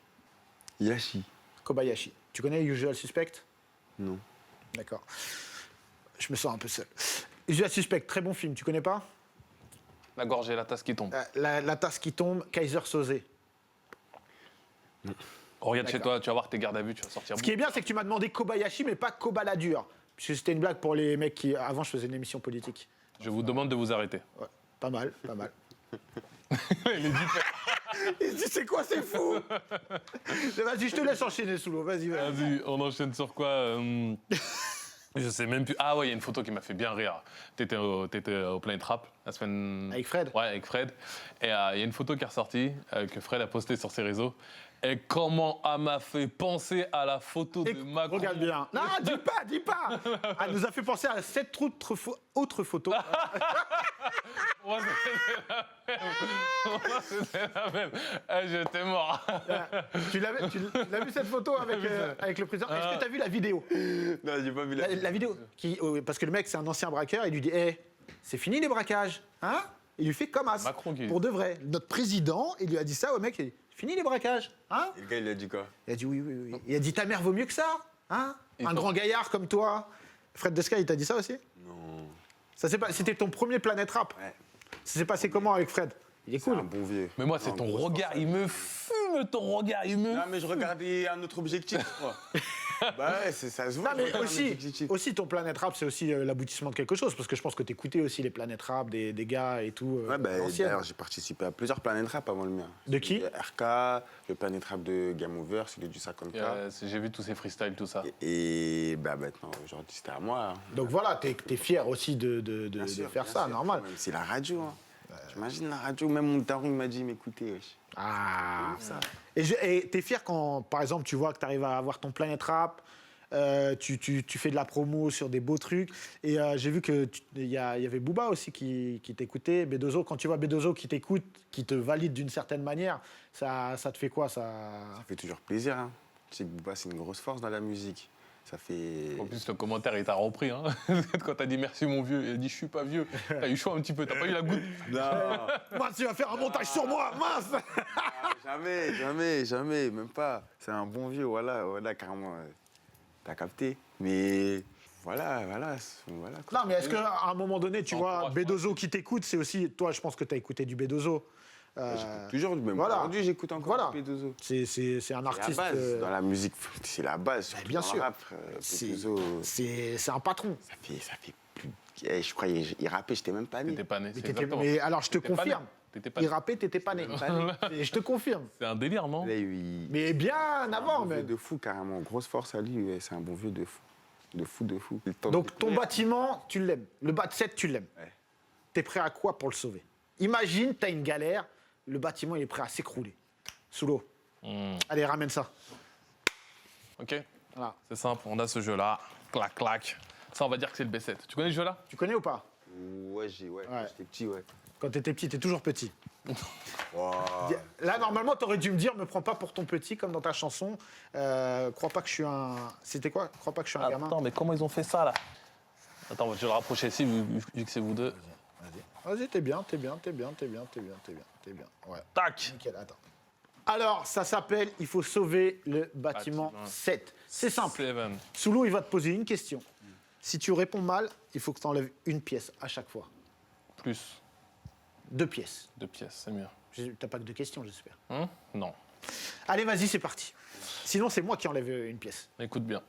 Speaker 3: Yashi.
Speaker 1: Kobayashi. Tu connais Usual Suspect?
Speaker 3: Non.
Speaker 1: D'accord. Je me sens un peu seul. Usual Suspect, très bon film, tu connais pas?
Speaker 2: La gorge et la tasse qui tombe.
Speaker 1: La tasse qui tombe, Kaiser Soze.
Speaker 2: Regarde chez toi, tu vas voir tes gardes à vue, tu vas sortir.
Speaker 1: Ce qui est bien, c'est que tu m'as demandé Kobayashi, mais pas Kobaladure. Puisque c'était une blague pour les mecs qui... Avant, je faisais une émission politique.
Speaker 2: Je vous demande de vous arrêter.
Speaker 1: Ouais, pas mal, pas mal.
Speaker 2: Il est dit.
Speaker 1: Il dit, c'est quoi, c'est fou. Vas-y, je te laisse enchaîner, Soulo. Vas-y, vas-y.
Speaker 2: Vas-y, on enchaîne sur quoi Je sais même plus. Ah ouais, il y a une photo qui m'a fait bien rire. T'étais au Planet Rap la semaine...
Speaker 1: Avec Fred?
Speaker 2: Ouais, avec Fred. Et il y a une photo qui est ressortie, que Fred a postée sur ses réseaux. Et comment elle m'a fait penser à la photo de Macron.
Speaker 1: Regarde bien. Non, dis pas. Elle nous a fait penser à 7 autres photos.
Speaker 2: Moi, c'était la même. J'étais mort.
Speaker 1: Tu l'as vu cette photo avec le président? Est-ce que tu as vu la vidéo?
Speaker 3: Non, j'ai pas vu
Speaker 1: la vidéo. Parce que le mec, c'est un ancien braqueur. Il lui dit, c'est fini les braquages. Hein? Il lui fait comme as.
Speaker 2: Macron qui...
Speaker 1: Pour de vrai. Notre président, il lui a dit ça au mec. Il dit, fini les braquages. Hein?
Speaker 3: Et le gars, il a dit quoi?
Speaker 1: Il a dit oui. Il a dit, ta mère vaut mieux que ça. Hein? Un grand gaillard comme toi. Fred Desca, il t'a dit ça aussi?
Speaker 3: Non.
Speaker 1: C'était ton premier Planète Rap.
Speaker 3: Ouais.
Speaker 1: Ça s'est passé comment avec Fred? Il est cool.
Speaker 3: Un bon vieux.
Speaker 2: Mais moi, c'est ton regard, il me fume, ton regard, il me...
Speaker 3: Non, mais je regardais un autre objectif, quoi. Bah ouais, ça se voit.
Speaker 1: Non, mais aussi, ton Planète Rap, c'est aussi l'aboutissement de quelque chose. Parce que je pense que t'écoutais aussi les Planètes Rap des gars et tout.
Speaker 3: Ouais, d'ailleurs, j'ai participé à plusieurs Planète Rap avant le mien.
Speaker 1: De qui?
Speaker 3: RK, le Planète Rap de Game Over, celui du 50K.
Speaker 2: J'ai vu tous ces freestyles, tout ça.
Speaker 3: Et bah maintenant, aujourd'hui, c'était à moi.
Speaker 1: Donc voilà, t'es fier aussi de faire ça, normal.
Speaker 3: C'est la radio, hein. J'imagine la radio, même mon daron il m'a dit m'écouter.
Speaker 1: Ah, ça. Et t'es fier quand, par exemple, tu vois que t'arrives à avoir ton Planète Rap, tu fais de la promo sur des beaux trucs. Et j'ai vu qu'il y avait Booba aussi qui t'écoutait, B2O. Quand tu vois B2O qui t'écoute, qui te valide d'une certaine manière, ça te fait quoi ça
Speaker 3: fait toujours plaisir. Hein. Tu sais que Booba, c'est une grosse force dans la musique. Ça fait...
Speaker 2: En plus, le commentaire, il t'a repris. Hein. Quand t'as dit merci, mon vieux, il a dit je suis pas vieux. T'as eu chaud un petit peu, t'as pas eu la goutte.
Speaker 3: Non.
Speaker 1: Mince, tu vas faire un montage sur moi, mince.
Speaker 3: Jamais, même pas. C'est un bon vieux, voilà, carrément. T'as capté. Mais voilà.
Speaker 1: Non, mais est-ce qu'à un moment donné, tu vois, B2O qui t'écoute, c'est aussi... Toi, je pense que t'as écouté du B2O.
Speaker 3: J'écoute toujours, même
Speaker 1: voilà.
Speaker 3: aujourd'hui, j'écoute encore du B2O.
Speaker 1: C'est un artiste...
Speaker 3: La base. Dans la musique, c'est la base.
Speaker 1: Bien sûr.
Speaker 3: Rap,
Speaker 1: c'est un patron.
Speaker 3: Ça fait plus... Je crois qu'il rappait, j'étais même pas né.
Speaker 2: T'étais pas né, c'est
Speaker 1: Mais alors, je te confirme. Il rappait, t'étais pas né. Et je te confirme.
Speaker 2: C'est un délire, non?
Speaker 1: Mais bien avant,
Speaker 3: même. De fou, carrément. Grosse force à lui, c'est un bon vieux de fou. De fou.
Speaker 1: Donc, ton bâtiment, tu l'aimes. Le bas de 7, tu l'aimes.
Speaker 3: Ouais.
Speaker 1: T'es prêt à quoi pour le sauver? Imagine, t'as une galère, le bâtiment, il est prêt à s'écrouler. Sous l'eau. Allez, ramène ça.
Speaker 2: Ok.
Speaker 1: Voilà.
Speaker 2: C'est simple, on a ce jeu-là. Clac, clac. Ça, on va dire que c'est le B7. Tu connais ce jeu-là?
Speaker 1: Tu connais ou pas?
Speaker 3: Ouais. Quand j'étais petit, ouais.
Speaker 1: Quand t'étais petit, t'es toujours petit.
Speaker 3: Wow.
Speaker 1: Là, normalement, t'aurais dû me dire, me prends pas pour ton petit, comme dans ta chanson. Crois pas que je suis un... C'était quoi? Crois pas que je suis un gamin.
Speaker 2: Attends, mais comment ils ont fait ça, là? Attends, je vais le rapprocher ici, vu que c'est vous deux.
Speaker 1: Vas-y, t'es bien. Ouais.
Speaker 2: Tac.
Speaker 1: Nickel, attends. Alors, ça s'appelle « Il faut sauver le bâtiment 7 ». C'est simple.
Speaker 2: Seven.
Speaker 1: Soulou, il va te poser une question. Si tu réponds mal, il faut que tu enlèves une pièce à chaque fois.
Speaker 2: Plus
Speaker 1: 2 pièces.
Speaker 2: 2 pièces, c'est mieux.
Speaker 1: T'as pas que 2 questions, j'espère.
Speaker 2: Non.
Speaker 1: Allez, vas-y, c'est parti. Sinon, c'est moi qui enlève une pièce.
Speaker 2: Écoute bien.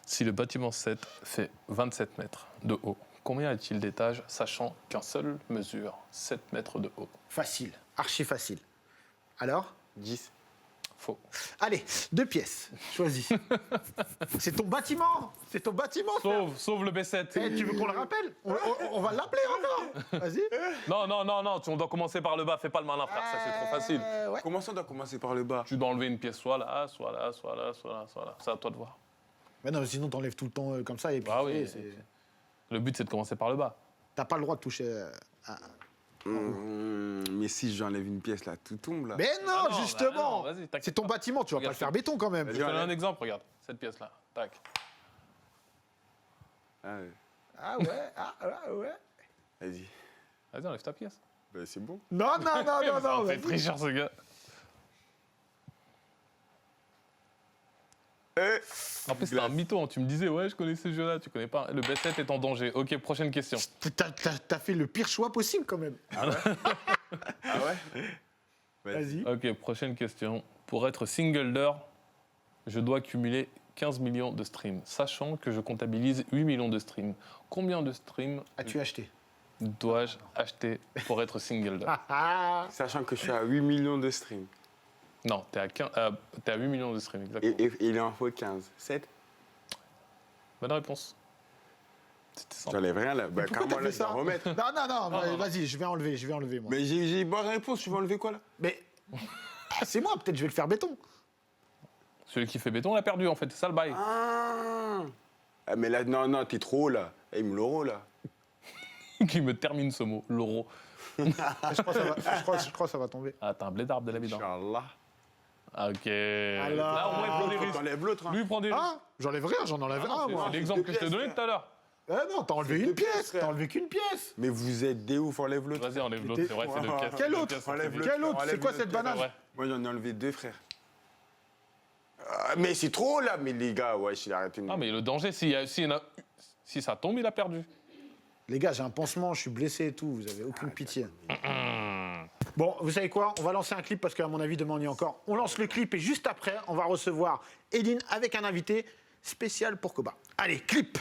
Speaker 2: Si le bâtiment 7 fait 27 mètres de haut, combien a-t-il d'étages, sachant qu'un seul mesure 7 mètres de haut?
Speaker 1: Facile, archi facile. Alors?
Speaker 3: 10.
Speaker 2: Faux.
Speaker 1: Allez, 2 pièces, choisis. C'est ton bâtiment.
Speaker 2: Sauve le B7.
Speaker 1: Tu veux qu'on le rappelle? On va l'appeler encore. Vas-y.
Speaker 2: Non, on doit commencer par le bas. Fais pas le malin, frère, ça c'est trop facile.
Speaker 1: Ouais.
Speaker 3: Comment ça, on doit commencer par le bas?
Speaker 2: Tu dois enlever une pièce soit là. C'est à toi de voir.
Speaker 1: Mais non, sinon t'enlèves tout le temps comme ça et puis.
Speaker 2: Ah oui. Le but c'est de commencer par le bas.
Speaker 1: T'as pas le droit de toucher.
Speaker 3: Mais si j'enlève une pièce là, tout tombe là.
Speaker 1: Mais non, justement.
Speaker 2: vas-y, t'inquiète
Speaker 1: C'est ton bâtiment, tu vas pas le faire béton quand même.
Speaker 2: Je te donne un exemple, regarde. Cette pièce là. Tac.
Speaker 1: Ah ouais.
Speaker 3: Vas-y.
Speaker 2: Vas-y, enlève ta pièce.
Speaker 3: Ben, c'est bon.
Speaker 1: Non.
Speaker 2: Ça fait très cher ce gars. En plus, c'est un mytho, hein. Tu me disais, ouais, je connais ce jeu-là, tu connais pas. Le B7 est en danger. Ok, prochaine question.
Speaker 1: T'as fait le pire choix possible quand même.
Speaker 3: Ah ouais?
Speaker 1: Vas-y.
Speaker 2: Ok, prochaine question. Pour être single d'heure, je dois cumuler 15 millions de streams, sachant que je comptabilise 8 millions de streams. Combien de streams
Speaker 1: as-tu acheté?
Speaker 2: Dois-je acheter pour être single d'heure?
Speaker 3: Sachant que je suis à 8 millions de streams.
Speaker 2: Non, t'es à 8 millions de streams, exactement.
Speaker 3: Et il en faut 15. 7?
Speaker 2: Bonne réponse.
Speaker 3: J'enlève rien là. Bah,
Speaker 1: Pourquoi t'as fait ça?
Speaker 3: remettre.
Speaker 1: Non, vas-y, je vais enlever moi.
Speaker 3: Mais j'ai bonne réponse, tu vas enlever quoi là?
Speaker 1: Mais c'est moi, peut-être je vais le faire béton.
Speaker 2: Celui qui fait béton l'a perdu en fait, c'est ça le bail.
Speaker 3: Ah, mais là, non, t'es trop haut là. Il me l'euro là.
Speaker 2: Qui me termine ce mot, l'euro.
Speaker 1: Je crois que ça va tomber.
Speaker 2: Ah, t'as un blé d'arbre de la bidon.
Speaker 3: Inch'Allah.
Speaker 2: Ok.
Speaker 1: Alors,
Speaker 2: là, au moins, il prend des risques.
Speaker 3: T'enlèves l'autre. Hein.
Speaker 2: Lui, il prend des risques.
Speaker 1: Ah, j'enlève rien, j'en enlève un, moi.
Speaker 2: C'est l'exemple que je t'ai donné tout à l'heure.
Speaker 1: Ah non, t'as enlevé une pièce, t'as enlevé qu'une pièce.
Speaker 3: Mais vous êtes des ouf, enlève l'autre.
Speaker 2: Vas-y, enlève l'autre, c'est vrai, c'est 2 pièces.
Speaker 1: Quel autre? Quel autre? C'est quoi cette banane?
Speaker 3: Moi, j'en ai enlevé 2, frère. Mais c'est trop haut là, mais les gars, ouais, j'ai arrêté.
Speaker 2: Ah, mais le danger, si ça tombe, il a perdu.
Speaker 1: Les gars, j'ai un pansement, je suis blessé et tout, vous avez aucune pitié. Bon, vous savez quoi? On va lancer un clip parce qu'à mon avis, demain on y est encore. On lance le clip et juste après, on va recevoir Eline avec un invité spécial pour Koba. Allez, clip!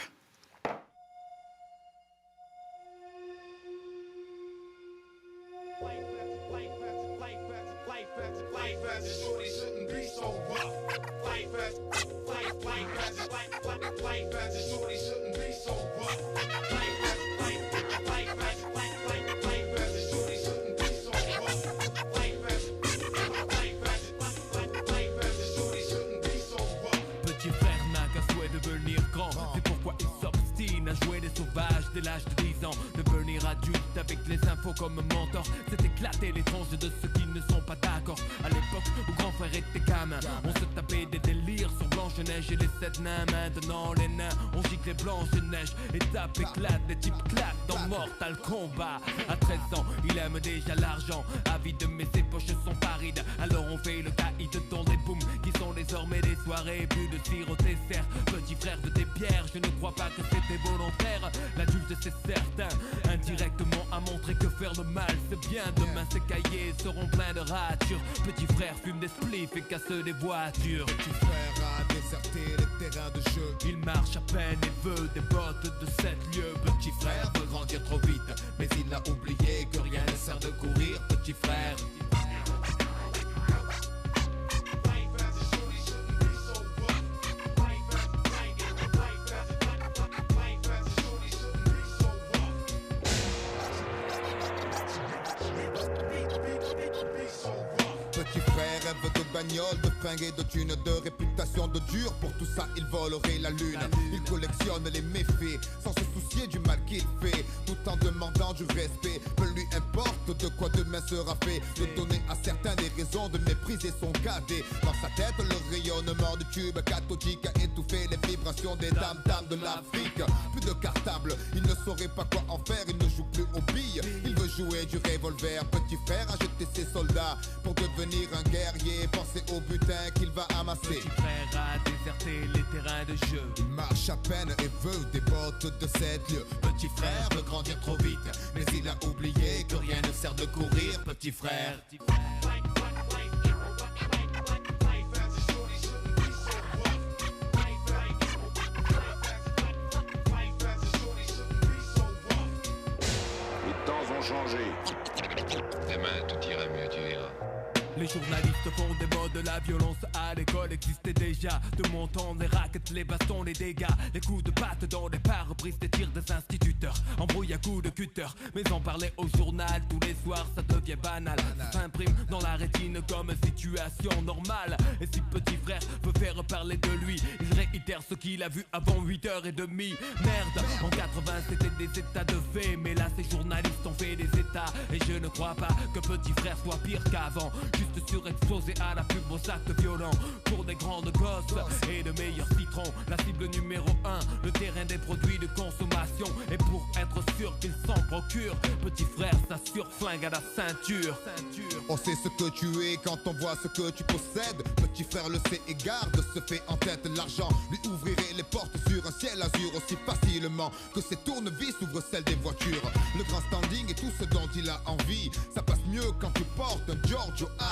Speaker 19: Dès l'âge de 10 ans, devenir adulte avec les infos comme mentor, c'est éclater les tranches de ceux qui ne sont pas d'accord. À l'époque où grand frère était gamin, on se tapait des délires sur Blanche-Neige et les 7 nains. Maintenant les nains, on gicle les Blanche-Neige. Étape éclate, les types claquent dans Mortal Kombat. À 13 ans, il aime déjà l'argent, avide mais ses poches sont parides. Alors on fait le caïd dans des booms qui sont désormais des soirées. Plus de tir au dessert, petit frère de tes pierres, je ne crois pas que c'était volontaire. L'adulte c'est certain, indirectement a montré que faire le mal c'est bien. Demain ses cahiers seront pleins de ratures. Petit frère fume des spliffs et casse des voitures.
Speaker 4: Petit frère a déserté les terrains de jeu.
Speaker 19: Il marche à peine et veut des bottes de 7 lieues. Petit frère veut grandir trop vite, mais il a oublié que rien ne sert de courir. Petit frère.
Speaker 20: Petit frère rêve de bagnole, de fringues et de thunes, de réputation de dur. Pour tout ça, il volerait la lune. Il collectionne les méfaits, sans se soucier du mal qu'il fait, tout en demandant du respect. Peu lui importe de quoi demain sera fait, de donner à certains des raisons de mépriser son cadet. Dans sa tête, le rayonnement du tube cathodique a étouffé les vibrations des dames de l'Afrique. Plus de cartable, il ne saurait pas quoi en faire, il ne joue plus aux billes, il veut jouer du revolver. Petit frère a jeté ses soldats pour devenir un guerrier, penser au butin qu'il va amasser.
Speaker 19: Petit frère a déserté les terrains de jeu.
Speaker 20: Il marche à peine et veut des bottes de 7 lieues. Petit frère veut grandir trop vite, mais il a oublié que rien ne sert de courir. Petit frère.
Speaker 21: Les temps ont changé. Demain, tout ira mieux, tu verras.
Speaker 19: Les journalistes font des modes, la violence à l'école existait déjà. De mon temps, les raquettes, les bastons, les dégâts, les coups de patte dans les pare-brises des tirs des instituteurs. Embrouille à coups de cutter, mais en parler au journal tous les soirs, ça devient banal. Ça s'imprime dans la rétine comme situation normale. Et si petit frère veut faire parler de lui, il réitère ce qu'il a vu avant 8h30. Merde, en 80 c'était des états de fait, mais là ces journalistes ont fait des états. Et je ne crois pas que petit frère soit pire qu'avant. Juste surexposé à la pub aux actes violents. Pour des grandes gosses et de meilleurs citrons, la cible numéro 1, le terrain des produits de consommation. Et pour être sûr qu'il s'en procure, petit frère s'assure flingue à la ceinture.
Speaker 20: On sait ce que tu es quand on voit ce que tu possèdes. Petit frère le sait et garde, se fait en tête l'argent. Lui ouvrirait les portes sur un ciel azur aussi facilement que ses tournevis ouvrent celles des voitures. Le grand standing et tout ce dont il a envie, ça passe mieux quand tu portes un Giorgio Armani.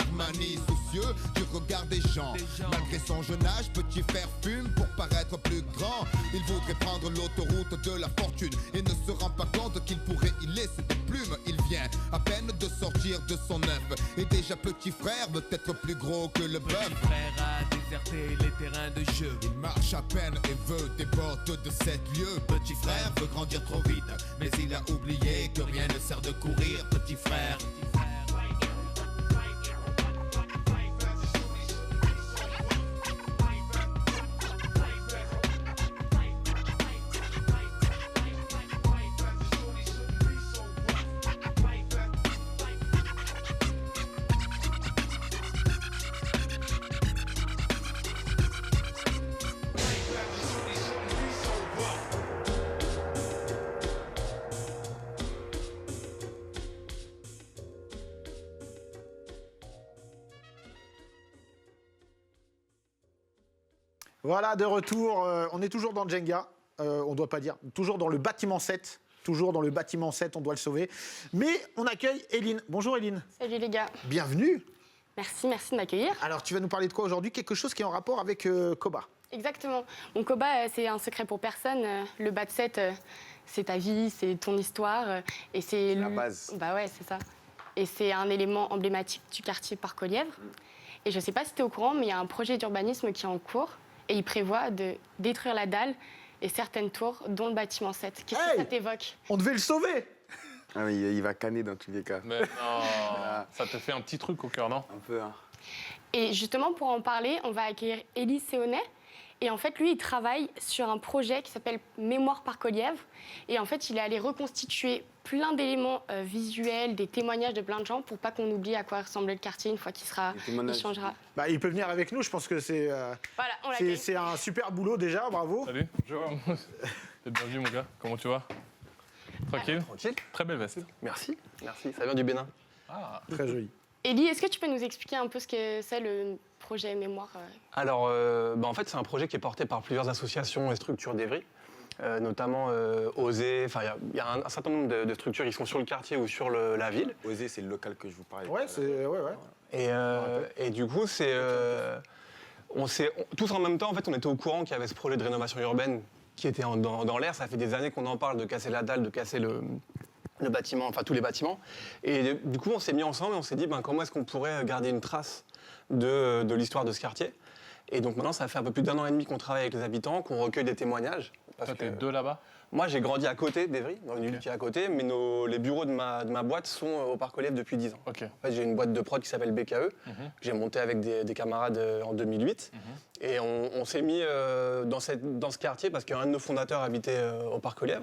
Speaker 20: Soucieux du regard des gens, malgré son jeune âge, petit frère fume pour paraître plus grand. Il voudrait prendre l'autoroute de la fortune et ne se rend pas compte qu'il pourrait y laisser des plumes. Il vient à peine de sortir de son œuf et déjà petit frère veut être plus gros que le bœuf.
Speaker 19: Petit frère a déserté les terrains de jeu.
Speaker 20: Il marche à peine et veut des bottes de 7 lieues. Petit frère veut grandir trop vite, mais il a oublié que rien ne sert de courir. Petit frère.
Speaker 1: Voilà, de retour. On est toujours dans Jenga. On ne doit pas dire. Toujours dans le bâtiment 7. Toujours dans le bâtiment 7, on doit le sauver. Mais on accueille Eline. Bonjour Eline.
Speaker 22: Salut les gars.
Speaker 1: Bienvenue.
Speaker 22: Merci de m'accueillir.
Speaker 1: Alors, tu vas nous parler de quoi aujourd'hui? Quelque chose qui est en rapport avec Koba.
Speaker 22: Exactement. Mon Koba, c'est un secret pour personne. Le bat 7, c'est ta vie, c'est ton histoire. Et c'est
Speaker 3: la base.
Speaker 22: Bah ouais, c'est ça. Et c'est un élément emblématique du quartier Parc-aux-Lièvres. Et je ne sais pas si tu es au courant, mais il y a un projet d'urbanisme qui est en cours. Et il prévoit de détruire la dalle et certaines tours, dont le bâtiment 7. Qu'est-ce que ça t'évoque?
Speaker 1: On devait le sauver.
Speaker 3: Ah, mais il va canner dans tous les cas.
Speaker 2: Mais non, ça te fait un petit truc au cœur, non?
Speaker 3: Un peu, hein.
Speaker 22: Et justement, pour en parler, on va accueillir Élie Séonet. Et en fait, lui, il travaille sur un projet qui s'appelle Mémoire Parc-aux-Lièvres. Et en fait, il est allé reconstituer plein d'éléments visuels, des témoignages de plein de gens pour pas qu'on oublie à quoi ressemblait le quartier une fois qu'il changera.
Speaker 1: Bah, il peut venir avec nous, je pense que c'est
Speaker 22: voilà, on l'accueille.
Speaker 1: c'est un super boulot déjà, bravo.
Speaker 2: Salut, bonjour. T'es bienvenu mon gars, comment tu vas? Tranquille?
Speaker 6: Tranquille.
Speaker 2: Très belle veste.
Speaker 6: Merci, ça vient du Bénin.
Speaker 2: Ah.
Speaker 1: Très joli.
Speaker 22: Élie, est-ce que tu peux nous expliquer un peu ce que c'est le projet Mémoire
Speaker 6: Alors, en fait, c'est un projet qui est porté par plusieurs associations et structures d'Evry, notamment Osée. Enfin, il y a un certain nombre de structures qui sont sur le quartier ou sur la ville.
Speaker 3: Osée, c'est le local que je vous parlais.
Speaker 1: Ouais, c'est
Speaker 6: Et du coup, tous en même temps, en fait, on était au courant qu'il y avait ce projet de rénovation urbaine qui était dans l'air. Ça fait des années qu'on en parle de casser la dalle, de casser le bâtiment, enfin tous les bâtiments. Et du coup, on s'est mis ensemble et on s'est dit comment est-ce qu'on pourrait garder une trace de l'histoire de ce quartier.
Speaker 7: Et donc maintenant, ça fait un peu plus d'1 an et demi qu'on travaille avec les habitants, qu'on recueille des témoignages.
Speaker 2: Toi, t'es deux là-bas?
Speaker 7: Moi, j'ai grandi à côté d'Evry, dans une ville qui est à côté, mais les bureaux de ma boîte sont au Parc Olive depuis 10 ans. En fait, j'ai une boîte de prod qui s'appelle BKE, que j'ai montée avec des camarades en 2008. Et on s'est mis dans ce quartier parce qu'un de nos fondateurs habitait au Parc Olive.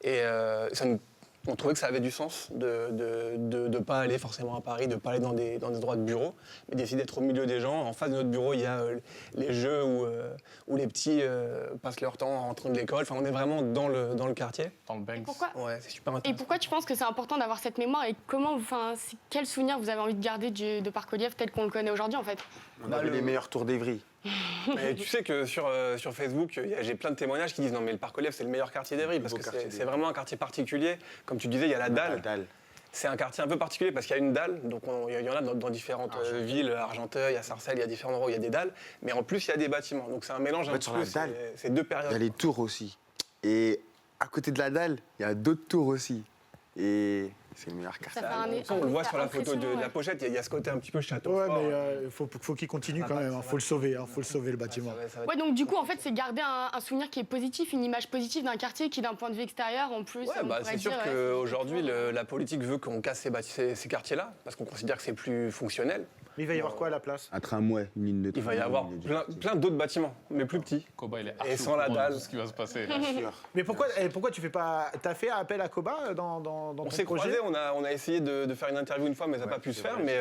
Speaker 7: Et on trouvait que ça avait du sens de ne pas aller forcément à Paris, de ne pas aller dans des endroits de bureau, mais d'essayer d'être au milieu des gens. En face de notre bureau, il y a les jeux où les petits passent leur temps en rentrant de l'école. Enfin, on est vraiment dans le quartier.
Speaker 2: Dans le Banks.
Speaker 7: Ouais, c'est super intéressant.
Speaker 22: Et pourquoi tu penses que c'est important d'avoir cette mémoire et quel souvenir vous avez envie de garder de Parc Olive tel qu'on le connaît aujourd'hui en fait?
Speaker 3: On avait les meilleurs tours d'Evry.
Speaker 7: Mais tu sais que sur Facebook, j'ai plein de témoignages qui disent non mais le Parc Olive c'est le meilleur quartier d'Evry parce que c'est vraiment un quartier particulier. Comme tu disais, il y a la dalle. C'est un quartier un peu particulier parce qu'il y a une dalle, donc il y en a dans différentes villes, à Argenteuil, à Sarcelles, il y a différents endroits où il y a des dalles, mais en plus il y a des bâtiments, donc c'est un mélange un petit peu, c'est deux périodes.
Speaker 3: Il y a les tours aussi. Et à côté de la dalle, il y a d'autres tours aussi. Et c'est le meilleur quartier.
Speaker 7: On le voit sur la photo de la pochette, il y a ce côté un petit peu château.
Speaker 1: Ouais, mais il faut qu'il continue quand même. Il faut le sauver, faut le sauver le bâtiment.
Speaker 22: Ouais, donc du coup, en fait, c'est garder un souvenir qui est positif, une image positive d'un quartier qui, d'un point de vue extérieur, en plus.
Speaker 7: C'est sûr qu'aujourd'hui, la politique veut qu'on casse ces quartiers-là, parce qu'on considère que c'est plus fonctionnel.
Speaker 1: Mais il va y avoir quoi à la place?
Speaker 3: Un tramway, une ligne de
Speaker 7: tram. Il va y avoir plein d'autres bâtiments, mais plus petits.
Speaker 2: Koba, il est
Speaker 7: et sans la dalle.
Speaker 2: Tout ce qui va se passer.
Speaker 1: Mais pourquoi tu fais pas... T'as fait appel à Koba dans ton projet?
Speaker 7: On s'est croisés, on a essayé de faire une interview une fois, mais ça n'a pas pu se faire. Mais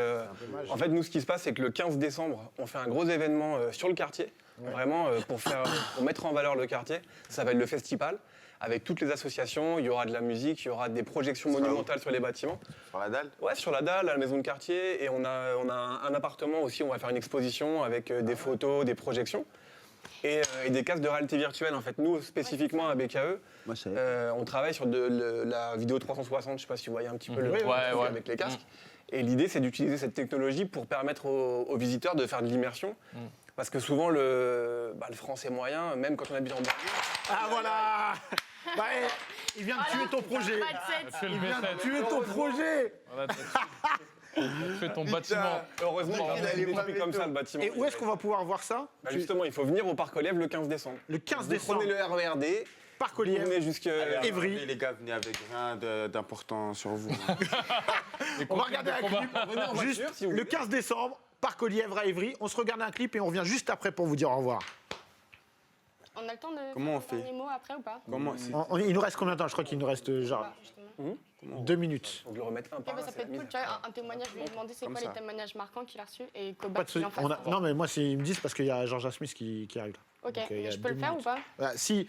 Speaker 7: en fait, nous, ce qui se passe, c'est que le 15 décembre, on fait un gros événement sur le quartier, vraiment pour mettre en valeur le quartier. Ça s'appelle le Festival. Avec toutes les associations, il y aura de la musique, il y aura des projections monumentales sur les bâtiments.
Speaker 3: Sur la dalle?
Speaker 7: Ouais, sur la dalle, à la maison de quartier. Et on a un appartement aussi, on va faire une exposition avec des photos, des projections. Et des casques de réalité virtuelle. En fait, nous, spécifiquement à BKE, on travaille sur la vidéo 360, je ne sais pas si vous voyez un petit peu le truc avec les casques. Et l'idée, c'est d'utiliser cette technologie pour permettre aux visiteurs de faire de l'immersion. Parce que souvent, le français moyen, même quand on habite en banlieue...
Speaker 1: Ah voilà. Il vient de tuer ton projet. Il vient de tuer ton projet.
Speaker 2: Tu fais ton bâtiment.
Speaker 7: Heureusement qu'il allait pas comme ça, le bâtiment.
Speaker 1: Et où est-ce qu'on va pouvoir voir ça?
Speaker 7: Justement, il faut venir au Parc Olive le 15 décembre.
Speaker 1: Le 15 décembre.
Speaker 7: Vous prenez le RERD.
Speaker 1: Parc Olive.
Speaker 7: Vous venez jusqu'à
Speaker 1: Evry.
Speaker 3: Les gars, venez avec rien d'important sur vous.
Speaker 1: On va regarder un clip. Juste le 15 décembre, Parc Olive à Evry. On se regarde un clip et on revient juste après pour vous dire au revoir.
Speaker 22: On a le temps de
Speaker 3: Comment
Speaker 22: faire un dernier mot après ou pas?
Speaker 1: Il nous reste combien de temps? Je crois qu'il nous reste genre 2 minutes.
Speaker 7: On peut le remettre un par
Speaker 22: Ça peut être cool, tu vois, un témoignage. Je lui ai demandé c'est quoi les témoignages marquants qu'il a reçus et Koba
Speaker 1: Pas de souci. Non, mais moi, ils me disent parce qu'il y a Georgia Smith qui arrive.
Speaker 22: Ok, je peux le faire ou pas?
Speaker 1: Si.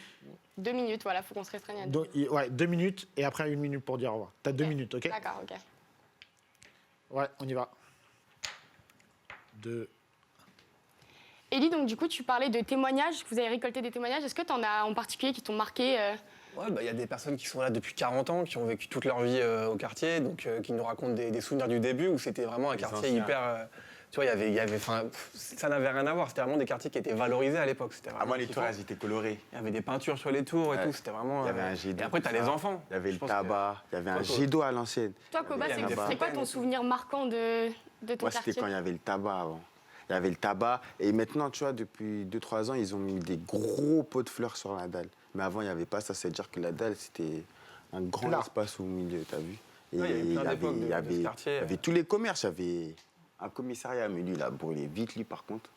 Speaker 22: 2 minutes, voilà, faut qu'on se restreigne à 2.
Speaker 1: Donc, 2 minutes et après 1 minute pour dire au revoir. T'as 2 minutes, ok?
Speaker 22: D'accord, ok.
Speaker 1: Ouais, on y va. 2.
Speaker 22: Élie, donc du coup, tu parlais de témoignages, que vous avez récolté des témoignages. Est-ce que tu en as en particulier qui t'ont marqué?
Speaker 7: Ouais, il y a des personnes qui sont là depuis 40 ans, qui ont vécu toute leur vie au quartier, donc qui nous racontent des souvenirs du début où c'était vraiment un quartier hyper. Tu vois, ça n'avait rien à voir. C'était vraiment des quartiers qui étaient valorisés à l'époque.
Speaker 3: Moi, les tours, elles étaient colorées.
Speaker 7: Il y avait des peintures sur les tours et tout. C'était vraiment.
Speaker 3: Il y avait un jet d'eau.
Speaker 7: Et après, t'as les enfants.
Speaker 3: Il y avait le tabac. Il y avait un jet d'eau à l'ancienne.
Speaker 22: Toi, Koba, c'est quoi ton souvenir marquant de ton quartier?
Speaker 3: Moi, c'était quand il y avait le tabac avant. Il y avait le tabac. Et maintenant, tu vois, depuis 2-3 ans, ils ont mis des gros pots de fleurs sur la dalle. Mais avant, il n'y avait pas ça. C'est-à-dire que la dalle, c'était un grand espace au milieu, t'as vu? Et il y avait tous les commerces. Il y avait un commissariat, mais lui, il a brûlé vite, lui, par contre.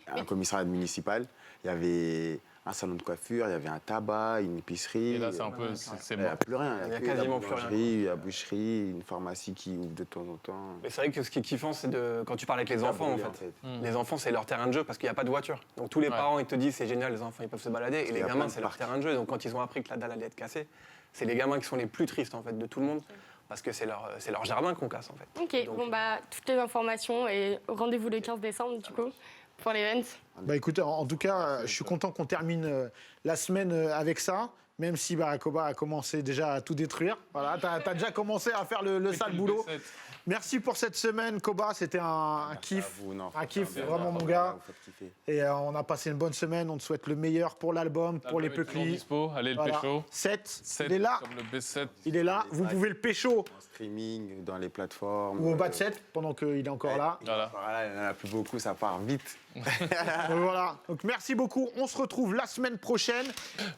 Speaker 3: Un commissariat municipal. Il y avait un salon de coiffure, il y avait un tabac, une épicerie.
Speaker 2: Et là, c'est un peu... C'est
Speaker 3: il n'y a plus rien.
Speaker 7: Il n'y a quasiment plus rien.
Speaker 3: La boucherie, une pharmacie qui ouvre de temps en temps.
Speaker 7: Mais c'est vrai que ce qui est kiffant, c'est quand tu parles avec les enfants, en fait. Les enfants, c'est leur terrain de jeu parce qu'il n'y a pas de voiture. Donc tous les parents, ils te disent, c'est génial, les enfants, ils peuvent se balader. Et les gamins, c'est leur terrain de jeu. Donc quand ils ont appris que la dalle allait être cassée, c'est les gamins qui sont les plus tristes, en fait, de tout le monde. Parce que c'est leur jardin qu'on casse, en fait.
Speaker 22: Ok, donc, toutes les informations et rendez-vous le 15 décembre, du coup, pour l'event.
Speaker 1: Écoute, en tout cas, je suis content qu'on termine la semaine avec ça, même si Koba a commencé déjà à tout détruire. Voilà, t'as déjà commencé à faire le sale boulot. Merci pour cette semaine, Koba. C'était un kiff.
Speaker 3: vous, non,
Speaker 1: Un kiff,
Speaker 3: franchement,
Speaker 1: vraiment,
Speaker 3: bien,
Speaker 1: mon gars.
Speaker 3: vous faites kiffer.
Speaker 1: Et on a passé une bonne semaine. On te souhaite le meilleur pour l'album, pour les
Speaker 2: L'album est toujours
Speaker 1: Peuclis.
Speaker 2: dispo. Allez, le
Speaker 1: Voilà.
Speaker 2: pécho.
Speaker 1: 7,
Speaker 2: 7,
Speaker 1: il est là.
Speaker 2: comme le B7.
Speaker 1: Il est là. Vous pouvez le pécho
Speaker 3: En streaming, dans les plateformes.
Speaker 1: ou au bas de 7 pendant qu'il est encore là.
Speaker 3: Voilà, il n'y en a plus beaucoup, ça part vite.
Speaker 1: Donc voilà. Donc merci beaucoup. On se retrouve la semaine prochaine.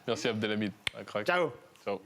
Speaker 2: Merci Abdelhamid. Un crack.
Speaker 1: Ciao.
Speaker 2: Ciao.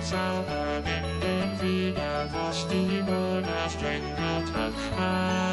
Speaker 5: Sauber in den Widerwurst, die Bruder streng hat.